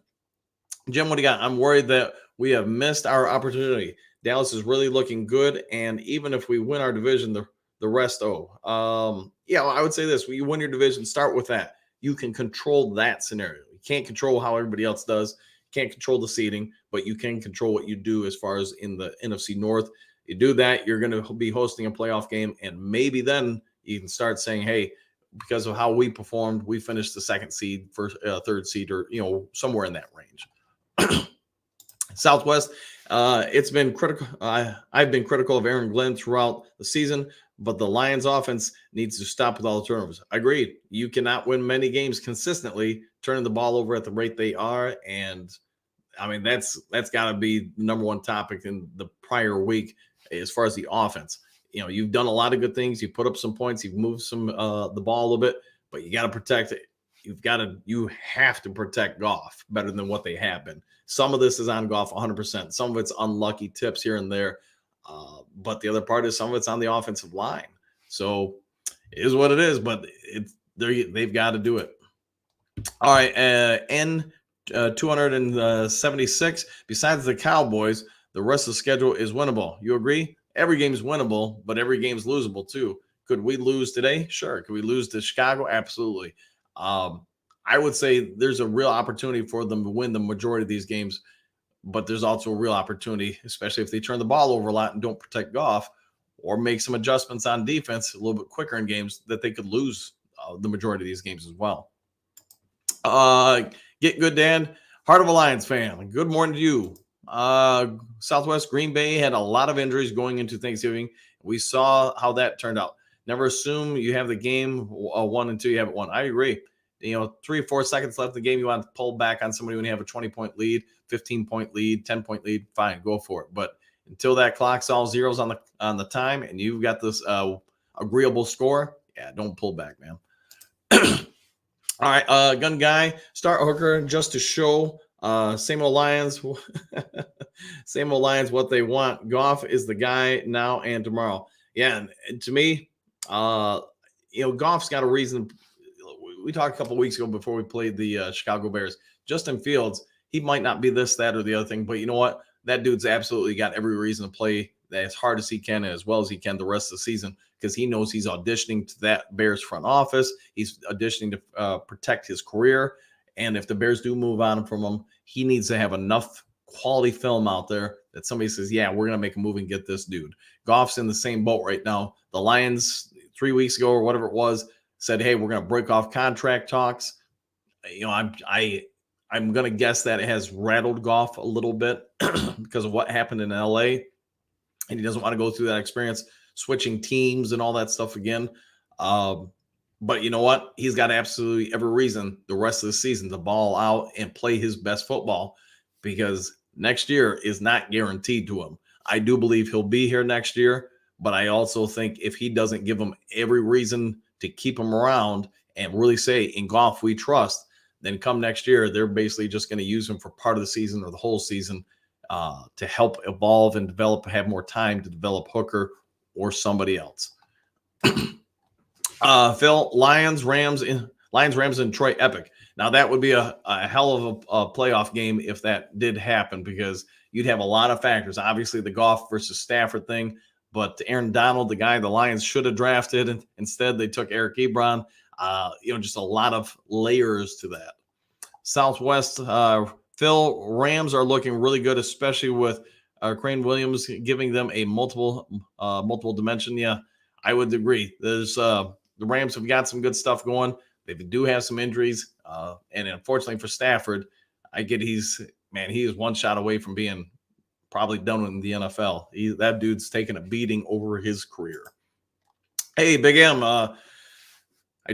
Jim, what do you got? I'm worried that we have missed our opportunity. Dallas is really looking good, and even if we win our division, the rest, I would say this. When you win your division, start with that. You can control that scenario. You can't control how everybody else does. You can't control the seeding, but you can control what you do as far as in the NFC North. You do that, you're going to be hosting a playoff game, and maybe then you can start saying, hey, because of how we performed, we finished the 2nd seed, third seed, or somewhere in that range. Southwest, it's been critical. I've been critical of Aaron Glenn throughout the season, but the Lions offense needs to stop with all the turnovers. Agreed. You cannot win many games consistently turning the ball over at the rate they are. And I mean, that's got to be the number one topic in the prior week as far as the offense. You've done a lot of good things. You put up some points. You've moved the ball a little bit, but you got to protect it. you have to protect Goff better than what they have been. Some of this is on Goff 100%. Some of it's unlucky tips here and there. But the other part is some of it's on the offensive line. So it is what it is, but they've got to do it. All right. N 276. Besides the Cowboys, the rest of the schedule is winnable. You agree? Every game is winnable, but every game is losable too. Could we lose today? Sure. Could we lose to Chicago? Absolutely. I would say there's a real opportunity for them to win the majority of these games, but there's also a real opportunity, especially if they turn the ball over a lot and don't protect Goff or make some adjustments on defense a little bit quicker in games, that they could lose the majority of these games as well. Get good, Dan. Heart of a Lions fan. Good morning to you. Southwest Green Bay had a lot of injuries going into Thanksgiving. We saw how that turned out. Never assume you have the game won until you have it won. I agree. 3 or 4 seconds left in the game, you want to pull back on somebody when you have a 20-point lead, 15-point lead, 10-point lead, fine, go for it. But until that clock's all zeros on the time and you've got this agreeable score, yeah, don't pull back, man. All right, gun guy, start hooker just to show same old Lions. Same old Lions, what they want. Goff is the guy now and tomorrow. Yeah, and to me, Goff's got a reason. We talked a couple of weeks ago before we played the Chicago Bears. Justin Fields, he might not be this, that, or the other thing, but you know what? That dude's absolutely got every reason to play as hard as he can and as well as he can the rest of the season, because he knows he's auditioning to that Bears front office. He's auditioning to protect his career. And if the Bears do move on from him, he needs to have enough quality film out there that somebody says, yeah, we're going to make a move and get this dude. Goff's in the same boat right now. The Lions 3 weeks ago or whatever it was said, hey, we're going to break off contract talks. I'm going to guess that it has rattled Goff a little bit because of what happened in LA. And he doesn't want to go through that experience, switching teams and all that stuff again. But you know what? He's got absolutely every reason the rest of the season to ball out and play his best football, because next year is not guaranteed to him. I do believe he'll be here next year, but I also think if he doesn't give him every reason to keep him around and really say, in Goff we trust, then come next year, they're basically just going to use him for part of the season or the whole season to help evolve and develop, have more time to develop Hooker or somebody else. Phil, Lions, Rams, and Detroit epic. Now that would be a hell of a playoff game if that did happen, because you'd have a lot of factors. Obviously, the Goff versus Stafford thing, but Aaron Donald, the guy the Lions should have drafted, and instead they took Eric Ebron. Just a lot of layers to that. Southwest, Phil, Rams are looking really good, especially with Crane Williams giving them a multiple dimension. Yeah, I would agree. There's the Rams have got some good stuff going. They do have some injuries, and unfortunately for Stafford, I get he is one shot away from being probably done in the NFL. That dude's taking a beating over his career. Hey, Big M, I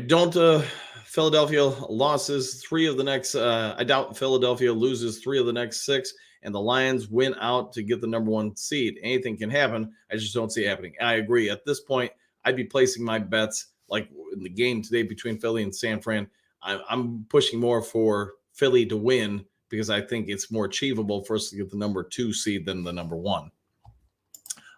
don't. Philadelphia losses 3 of the next. I doubt Philadelphia loses 3 of the next 6, and the Lions win out to get the number 1 seed. Anything can happen. I just don't see it happening. I agree. At this point, I'd be placing my bets like in the game today between Philly and San Fran. I'm pushing more for Philly to win because I think it's more achievable for us to get the number 2 seed than the number 1.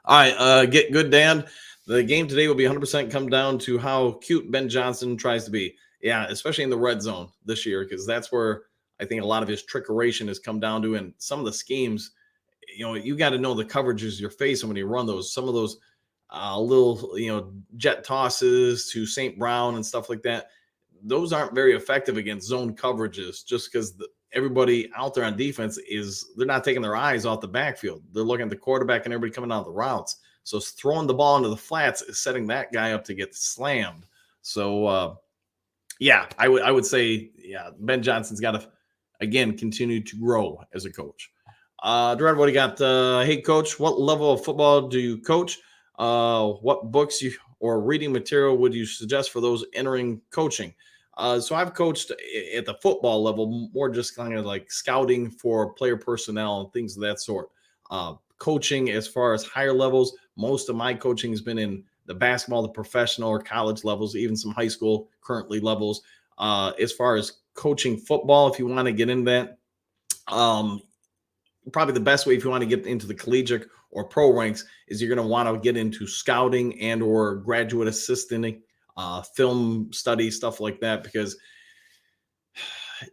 All right, get good, Dan. The game today will be 100% come down to how cute Ben Johnson tries to be. Yeah, especially in the red zone this year, because that's where I think a lot of his trickeration has come down to. And some of the schemes, you got to know the coverages you're facing when you run those. Some of those little, jet tosses to St. Brown and stuff like that, those aren't very effective against zone coverages, just because everybody out there on defense they're not taking their eyes off the backfield. They're looking at the quarterback and everybody coming out of the routes. So throwing the ball into the flats is setting that guy up to get slammed. So, I would say, Ben Johnson's got to, again, continue to grow as a coach. Gerard, what do you got? Hey, Coach, what level of football do you coach? What books or reading material would you suggest for those entering coaching? So I've coached at the football level, more just kind of like scouting for player personnel and things of that sort. Coaching as far as higher levels, most of my coaching has been in the basketball, the professional or college levels, even some high school currently levels. As far as coaching football, if you want to get into that, um, probably the best way if you want to get into the collegiate or pro ranks is you're going to want to get into scouting and or graduate assistant, film study, stuff like that, because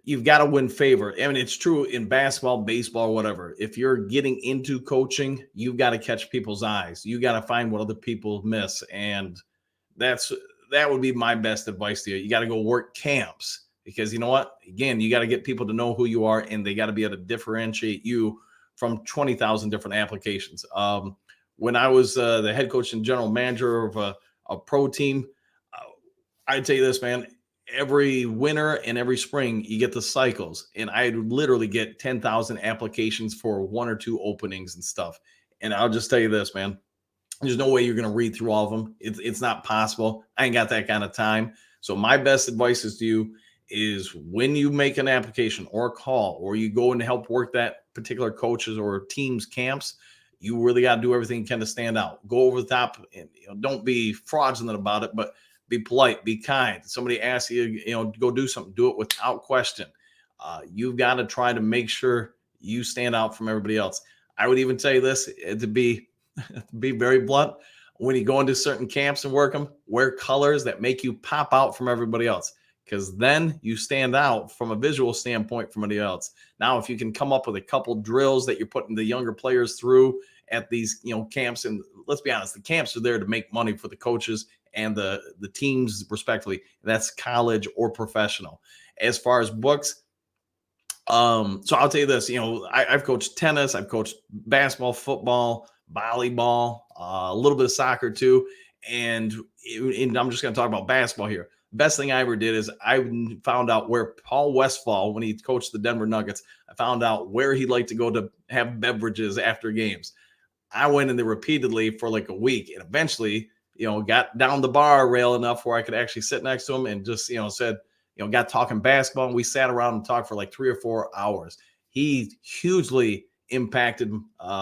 you've got to win favor. I mean, it's true in basketball, baseball, whatever. If you're getting into coaching, you've got to catch people's eyes. You got to find what other people miss. And that would be my best advice to you. You got to go work camps, because you know what? Again, you got to get people to know who you are, and they got to be able to differentiate you from 20,000 different applications. When I was the head coach and general manager of a pro team, I'd tell you this, man. Every winter and every spring, you get the cycles, and I literally get 10,000 applications for one or two openings and stuff. And I'll just tell you this, man. There's no way you're going to read through all of them. It's not possible. I ain't got that kind of time. So my best advice is to you is when you make an application or a call, or you go and help work that particular coaches or teams camps, you really got to do everything you can to stand out. Go over the top, and don't be fraudulent about it, but be polite, be kind. Somebody asks you, to go do something, do it without question. You've got to try to make sure you stand out from everybody else. I would even tell you this, to be very blunt, when you go into certain camps and work them, wear colors that make you pop out from everybody else, because then you stand out from a visual standpoint from anybody else. Now, if you can come up with a couple drills that you're putting the younger players through at these, camps, and let's be honest, the camps are there to make money for the coaches and the teams respectively. That's college or professional. As far as books, so I'll tell you this, I've coached tennis, I've coached basketball, football, volleyball, a little bit of soccer too. And I'm just going to talk about basketball here. Best thing I ever did is I found out where Paul Westphal, when he coached the Denver Nuggets, I found out where he'd like to go to have beverages after games. I went in there repeatedly for like a week, and eventually, got down the bar rail enough where I could actually sit next to him and just, said, got talking basketball, and we sat around and talked for like 3 or 4 hours. He hugely impacted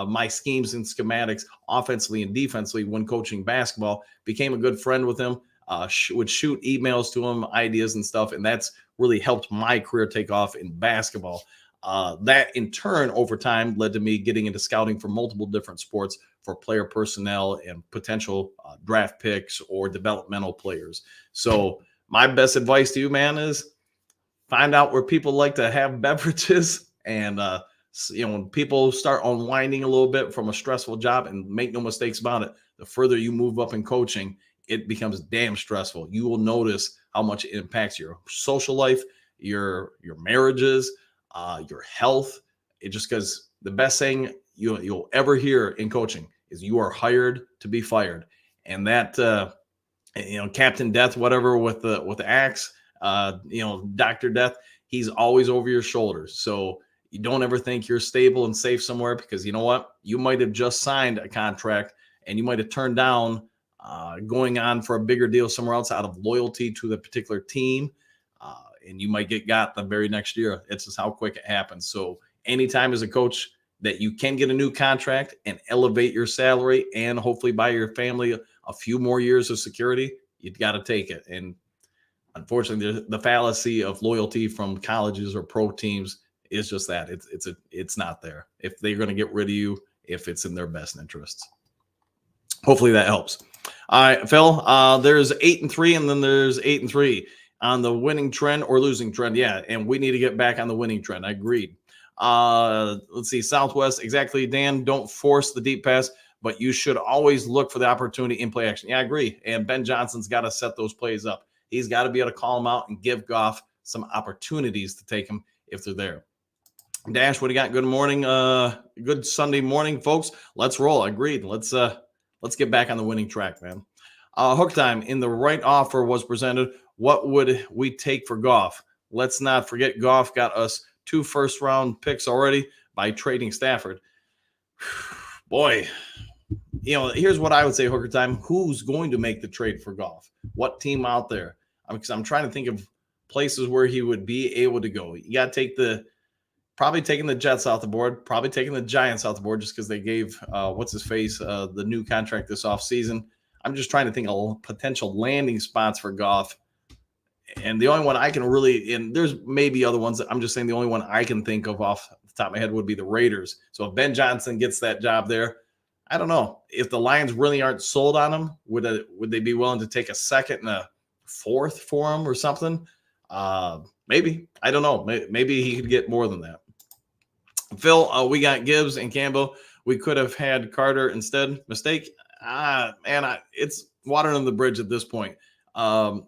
my schemes and schematics offensively and defensively when coaching basketball. Became a good friend with him, would shoot emails to him, ideas and stuff, and that's really helped my career take off in basketball. That in turn over time led to me getting into scouting for multiple different sports for player personnel and potential draft picks or developmental players. So my best advice to you, man, is find out where people like to have beverages, and when people start unwinding a little bit from a stressful job, and make no mistakes about it, the further you move up in coaching, it becomes damn stressful. You will notice how much it impacts your social life, your marriages, your health. It just, because the best thing you'll ever hear in coaching is you are hired to be fired. And that, Captain Death, whatever, with the axe, Dr. Death, he's always over your shoulders. So you don't ever think you're stable and safe somewhere, because you know what? You might have just signed a contract, and you might have turned down going on for a bigger deal somewhere else out of loyalty to the particular team. And you might get got the very next year. It's just how quick it happens. So anytime as a coach that you can get a new contract and elevate your salary and hopefully buy your family a few more years of security, you've got to take it. And unfortunately, the fallacy of loyalty from colleges or pro teams is just that. It's not there. If they're going to get rid of you, if it's in their best interests. Hopefully that helps. All right, Phil, there's 8-3, and then there's 8-3 on the winning trend or losing trend. Yeah, and we need to get back on the winning trend. I agreed. Let's see, Southwest, exactly, Dan, don't force the deep pass, but you should always look for the opportunity in play action. Yeah, I agree. And Ben Johnson's got to set those plays up. He's got to be able to call them out and give Goff some opportunities to take them if they're there. Dash, what do you got? Good morning. Good Sunday morning, folks. Let's roll. Agreed. Let's get back on the winning track, man. Hook time in the right offer was presented. What would we take for Goff? Let's not forget Goff got us 2 first-round picks already by trading Stafford. Boy, here's what I would say, Hooker time. Who's going to make the trade for Goff? What team out there? Because I'm trying to think of places where he would be able to go. You got to take probably taking the Jets off the board, probably taking the Giants off the board just because they gave the new contract this offseason. I'm just trying to think of potential landing spots for Goff. And the only one I can really, and there's maybe other ones that I'm just saying the only one I can think of off the top of my head would be the Raiders. So if Ben Johnson gets that job there, I don't know if the Lions really aren't sold on him. Would they be willing to take a second and a fourth for him or something? Maybe, I don't know. Maybe he could get more than that. Phil, we got Gibbs and Campbell. We could have had Carter instead. Mistake. Man, it's water under the bridge at this point.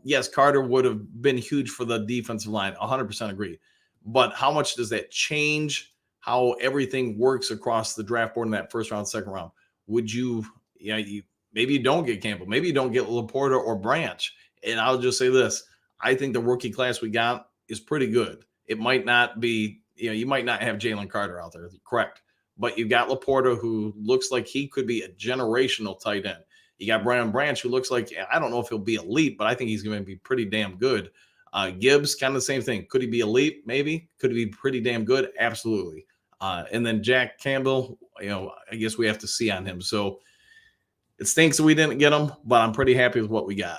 Yes, Carter would have been huge for the defensive line. 100% agree. But how much does that change how everything works across the draft board in that first round, second round? Would you, maybe you don't get Campbell. Maybe you don't get Laporta or Branch. And I'll just say this. I think the rookie class we got is pretty good. It might not be, you might not have Jalen Carter out there. Correct. But you got Laporta, who looks like he could be a generational tight end. You got Brian Branch, who looks like, I don't know if he'll be elite, but I think he's going to be pretty damn good. Gibbs, kind of the same thing. Could he be elite? Maybe. Could he be pretty damn good? Absolutely. And then Jack Campbell, I guess we have to see on him. So it stinks that we didn't get him, but I'm pretty happy with what we got.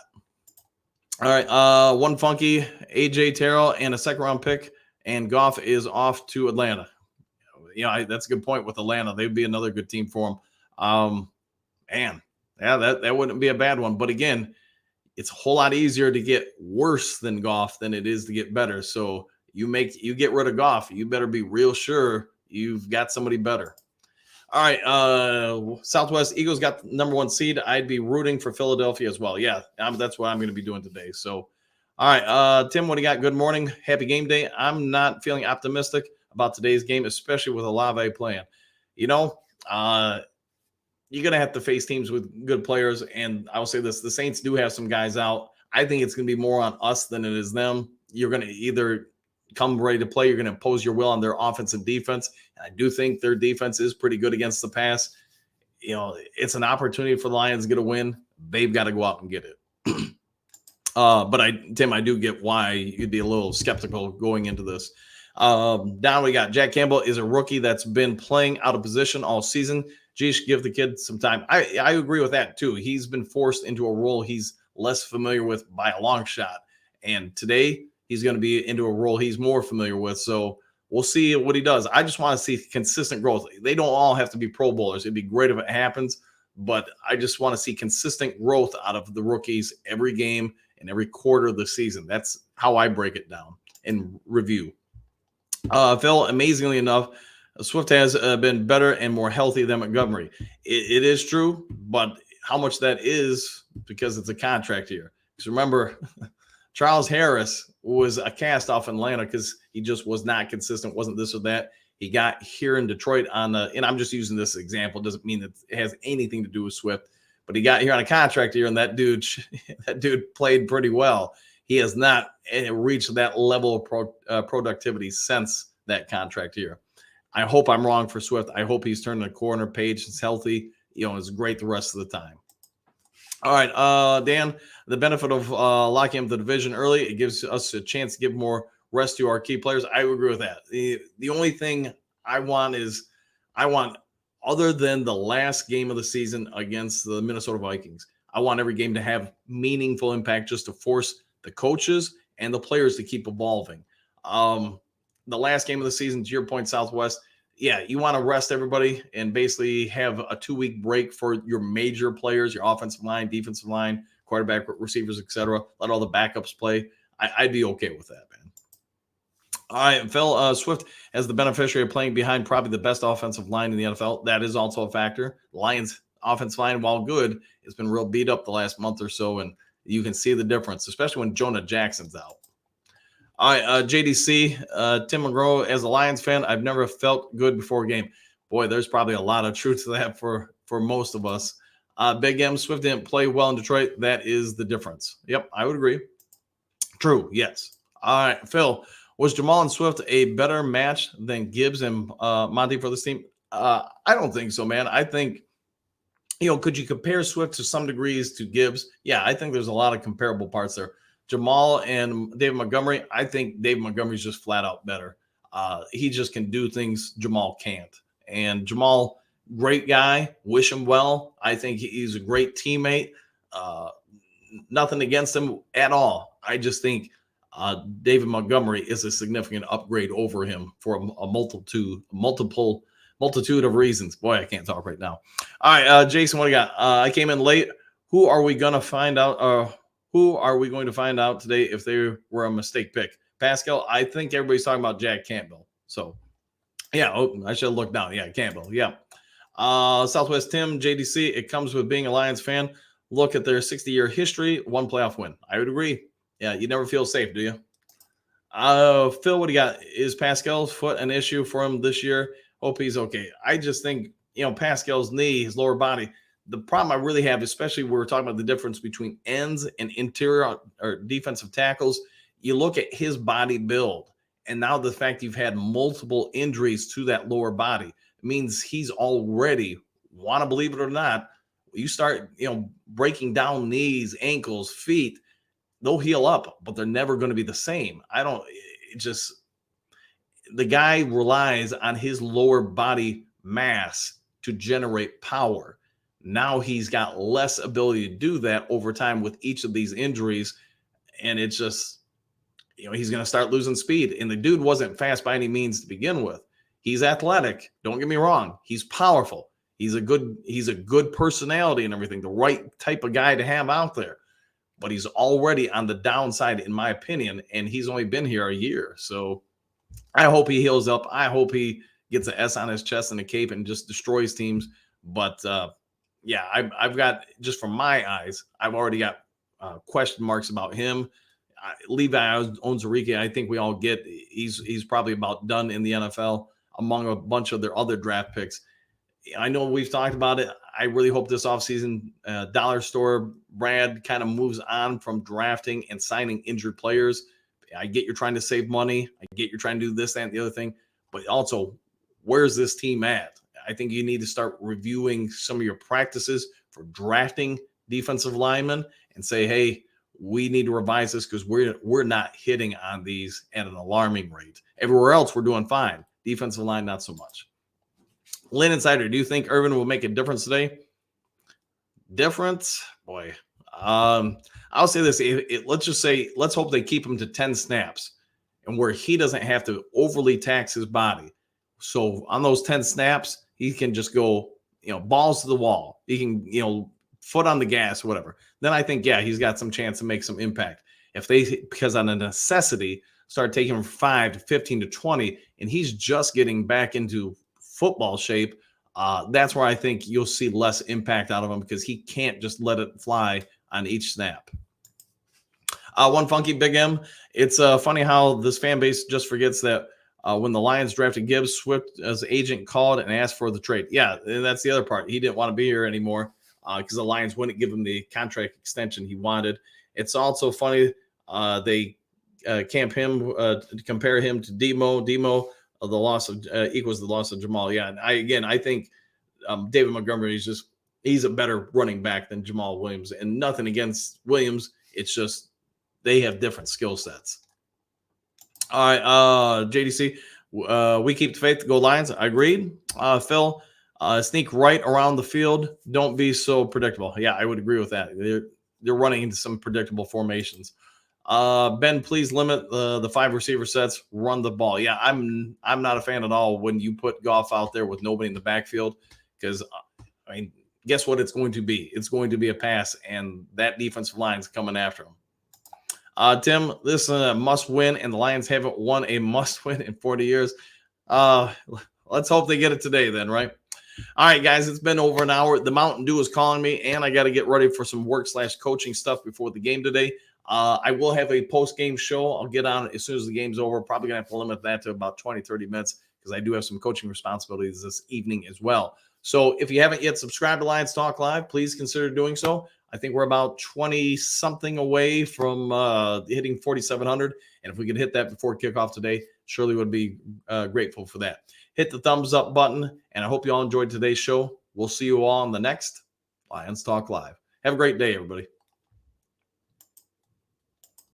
All right. One funky, AJ Terrell, and a second round pick, and Goff is off to Atlanta. That's a good point with Atlanta. They'd be another good team for him. Man. Yeah, that wouldn't be a bad one. But again, it's a whole lot easier to get worse than Goff than it is to get better. So you get rid of Goff, you better be real sure you've got somebody better. All right, Southwest Eagles got the number 1 seed. I'd be rooting for Philadelphia as well. Yeah, that's what I'm going to be doing today. So, all right, Tim, what do you got? Good morning. Happy game day. I'm not feeling optimistic about today's game, especially with Olave playing. You're going to have to face teams with good players. And I will say this, the Saints do have some guys out. I think it's going to be more on us than it is them. You're going to either come ready to play, you're going to impose your will on their offense and defense. And I do think their defense is pretty good against the pass. It's an opportunity for the Lions to get a win. They've got to go out and get it. But Tim, I do get why you'd be a little skeptical going into this. Down we got Jack Campbell is a rookie that's been playing out of position all season. Geez, give the kid some time. I agree with that too. He's been forced into a role he's less familiar with by a long shot. And today he's going to be into a role he's more familiar with. So we'll see what he does. I just want to see consistent growth. They don't all have to be Pro Bowlers. It'd be great if it happens, but I just want to see consistent growth out of the rookies every game and every quarter of the season. That's how I break it down and review. Phil, amazingly enough, Swift has been better and more healthy than Montgomery. It is true, but how much that is because it's a contract year. Because remember, Charles Harris was a cast off in Atlanta because he just was not consistent, wasn't this or that. He got here in Detroit and I'm just using this example. It doesn't mean that it has anything to do with Swift, but he got here on a contract year, and that dude played pretty well. He has not reached that level of productivity since that contract year. I hope I'm wrong for Swift. I hope he's turning a corner. Page is healthy. Is great the rest of the time. All right, Dan, the benefit of locking up the division early, it gives us a chance to give more rest to our key players. I agree with that. The only thing I want, other than the last game of the season against the Minnesota Vikings, I want every game to have meaningful impact just to force the coaches and the players to keep evolving. The last game of the season, to your point, Southwest, yeah, you want to rest everybody and basically have a 2-week break for your major players, your offensive line, defensive line, quarterback, receivers, etc. Let all the backups play. I'd be okay with that, man. All right, Phil, Swift as the beneficiary of playing behind probably the best offensive line in the NFL. That is also a factor. Lions offensive line, while good, has been real beat up the last month or so, and you can see the difference, especially when Jonah Jackson's out. All right, JDC, Tim McGraw, as a Lions fan, I've never felt good before a game. Boy, there's probably a lot of truth to that for most of us. Big M, Swift didn't play well in Detroit. That is the difference. Yep, I would agree. True, yes. All right, Phil, was Jamal and Swift a better match than Gibbs and Monty for this team? I don't think so, man. I think, could you compare Swift to some degrees to Gibbs? Yeah, I think there's a lot of comparable parts there. Jamal and David Montgomery, I think David Montgomery's just flat out better. He just can do things Jamal can't. And Jamal, great guy. Wish him well. I think he's a great teammate. Nothing against him at all. I just think David Montgomery is a significant upgrade over him for a multitude of reasons. Boy, I can't talk right now. All right, Jason, what do you got? I came in late. Who are we going to find out? Who are we going to find out today if they were a mistake pick? Pascal, I think everybody's talking about Jack Campbell. So, yeah, I should have looked down. Yeah, Campbell. Yeah. Southwest Tim, JDC, it comes with being a Lions fan. Look at their 60-year history, one playoff win. I would agree. Yeah, you never feel safe, do you? Phil, what do you got? Is Pascal's foot an issue for him this year? Hope he's okay. I just think, Pascal's knee, his lower body, the problem I really have, especially when we're talking about the difference between ends and interior or defensive tackles, you look at his body build, and now the fact you've had multiple injuries to that lower body means he's already, want to believe it or not, you start, breaking down knees, ankles, feet, they'll heal up, but they're never going to be the same. The guy relies on his lower body mass to generate power. Now he's got less ability to do that over time with each of these injuries. And it's just, he's going to start losing speed. And the dude wasn't fast by any means to begin with. He's athletic. Don't get me wrong. He's powerful. He's a good personality and everything, the right type of guy to have out there. But he's already on the downside, in my opinion, and he's only been here a year. So I hope he heals up. I hope he gets an S on his chest and a cape and just destroys teams. But, yeah, I've got, just from my eyes, I've already got question marks about him. Levi Onwuzurike, I think we all get he's probably about done in the NFL among a bunch of their other draft picks. I know we've talked about it. I really hope this offseason Dollar Store Brad kind of moves on from drafting and signing injured players. I get you're trying to save money. I get you're trying to do this, that, and the other thing. But also, where's this team at? I think you need to start reviewing some of your practices for drafting defensive linemen and say, hey, we need to revise this because we're not hitting on these at an alarming rate. Everywhere else, we're doing fine. Defensive line, not so much. Lynn Insider, do you think Irvin will make a difference today? Difference? Boy. I'll say this. Let's hope they keep him to 10 snaps and where he doesn't have to overly tax his body. So on those 10 snaps, he can just go, balls to the wall. He can, foot on the gas, whatever. Then I think, yeah, he's got some chance to make some impact. Because on a necessity, start taking him 5 to 15 to 20, and he's just getting back into football shape, that's where I think you'll see less impact out of him because he can't just let it fly on each snap. One funky Big M. It's funny how this fan base just forgets that when the Lions drafted Gibbs, Swift as agent called and asked for the trade. Yeah, and that's the other part. He didn't want to be here anymore because the Lions wouldn't give him the contract extension he wanted. It's also funny they compare him to Demo. Demo, the loss of equals the loss of Jamal. Yeah, and I think David Montgomery he's a better running back than Jamal Williams, and nothing against Williams. It's just they have different skill sets. All right, JDC, we keep the faith. Go Lions. I agreed. Phil, sneak right around the field. Don't be so predictable. Yeah, I would agree with that. They're running into some predictable formations. Ben, please limit the 5 receiver sets. Run the ball. Yeah, I'm not a fan at all when you put Goff out there with nobody in the backfield because guess what? It's going to be. It's going to be a pass, and that defensive line is coming after him. Tim, this is a must win, and the Lions haven't won a must win in 40 years. Let's hope they get it today, then, right? All right, guys, it's been over an hour. The Mountain Dew is calling me, and I got to get ready for some work/coaching stuff before the game today. I will have a post-game show. I'll get on it as soon as the game's over. Probably going to have to limit that to about 20, 30 minutes because I do have some coaching responsibilities this evening as well. So if you haven't yet subscribed to Lions Talk Live, please consider doing so. I think we're about 20-something away from hitting 4,700. And if we could hit that before kickoff today, surely would be grateful for that. Hit the thumbs up button, and I hope you all enjoyed today's show. We'll see you all on the next Lions Talk Live. Have a great day, everybody.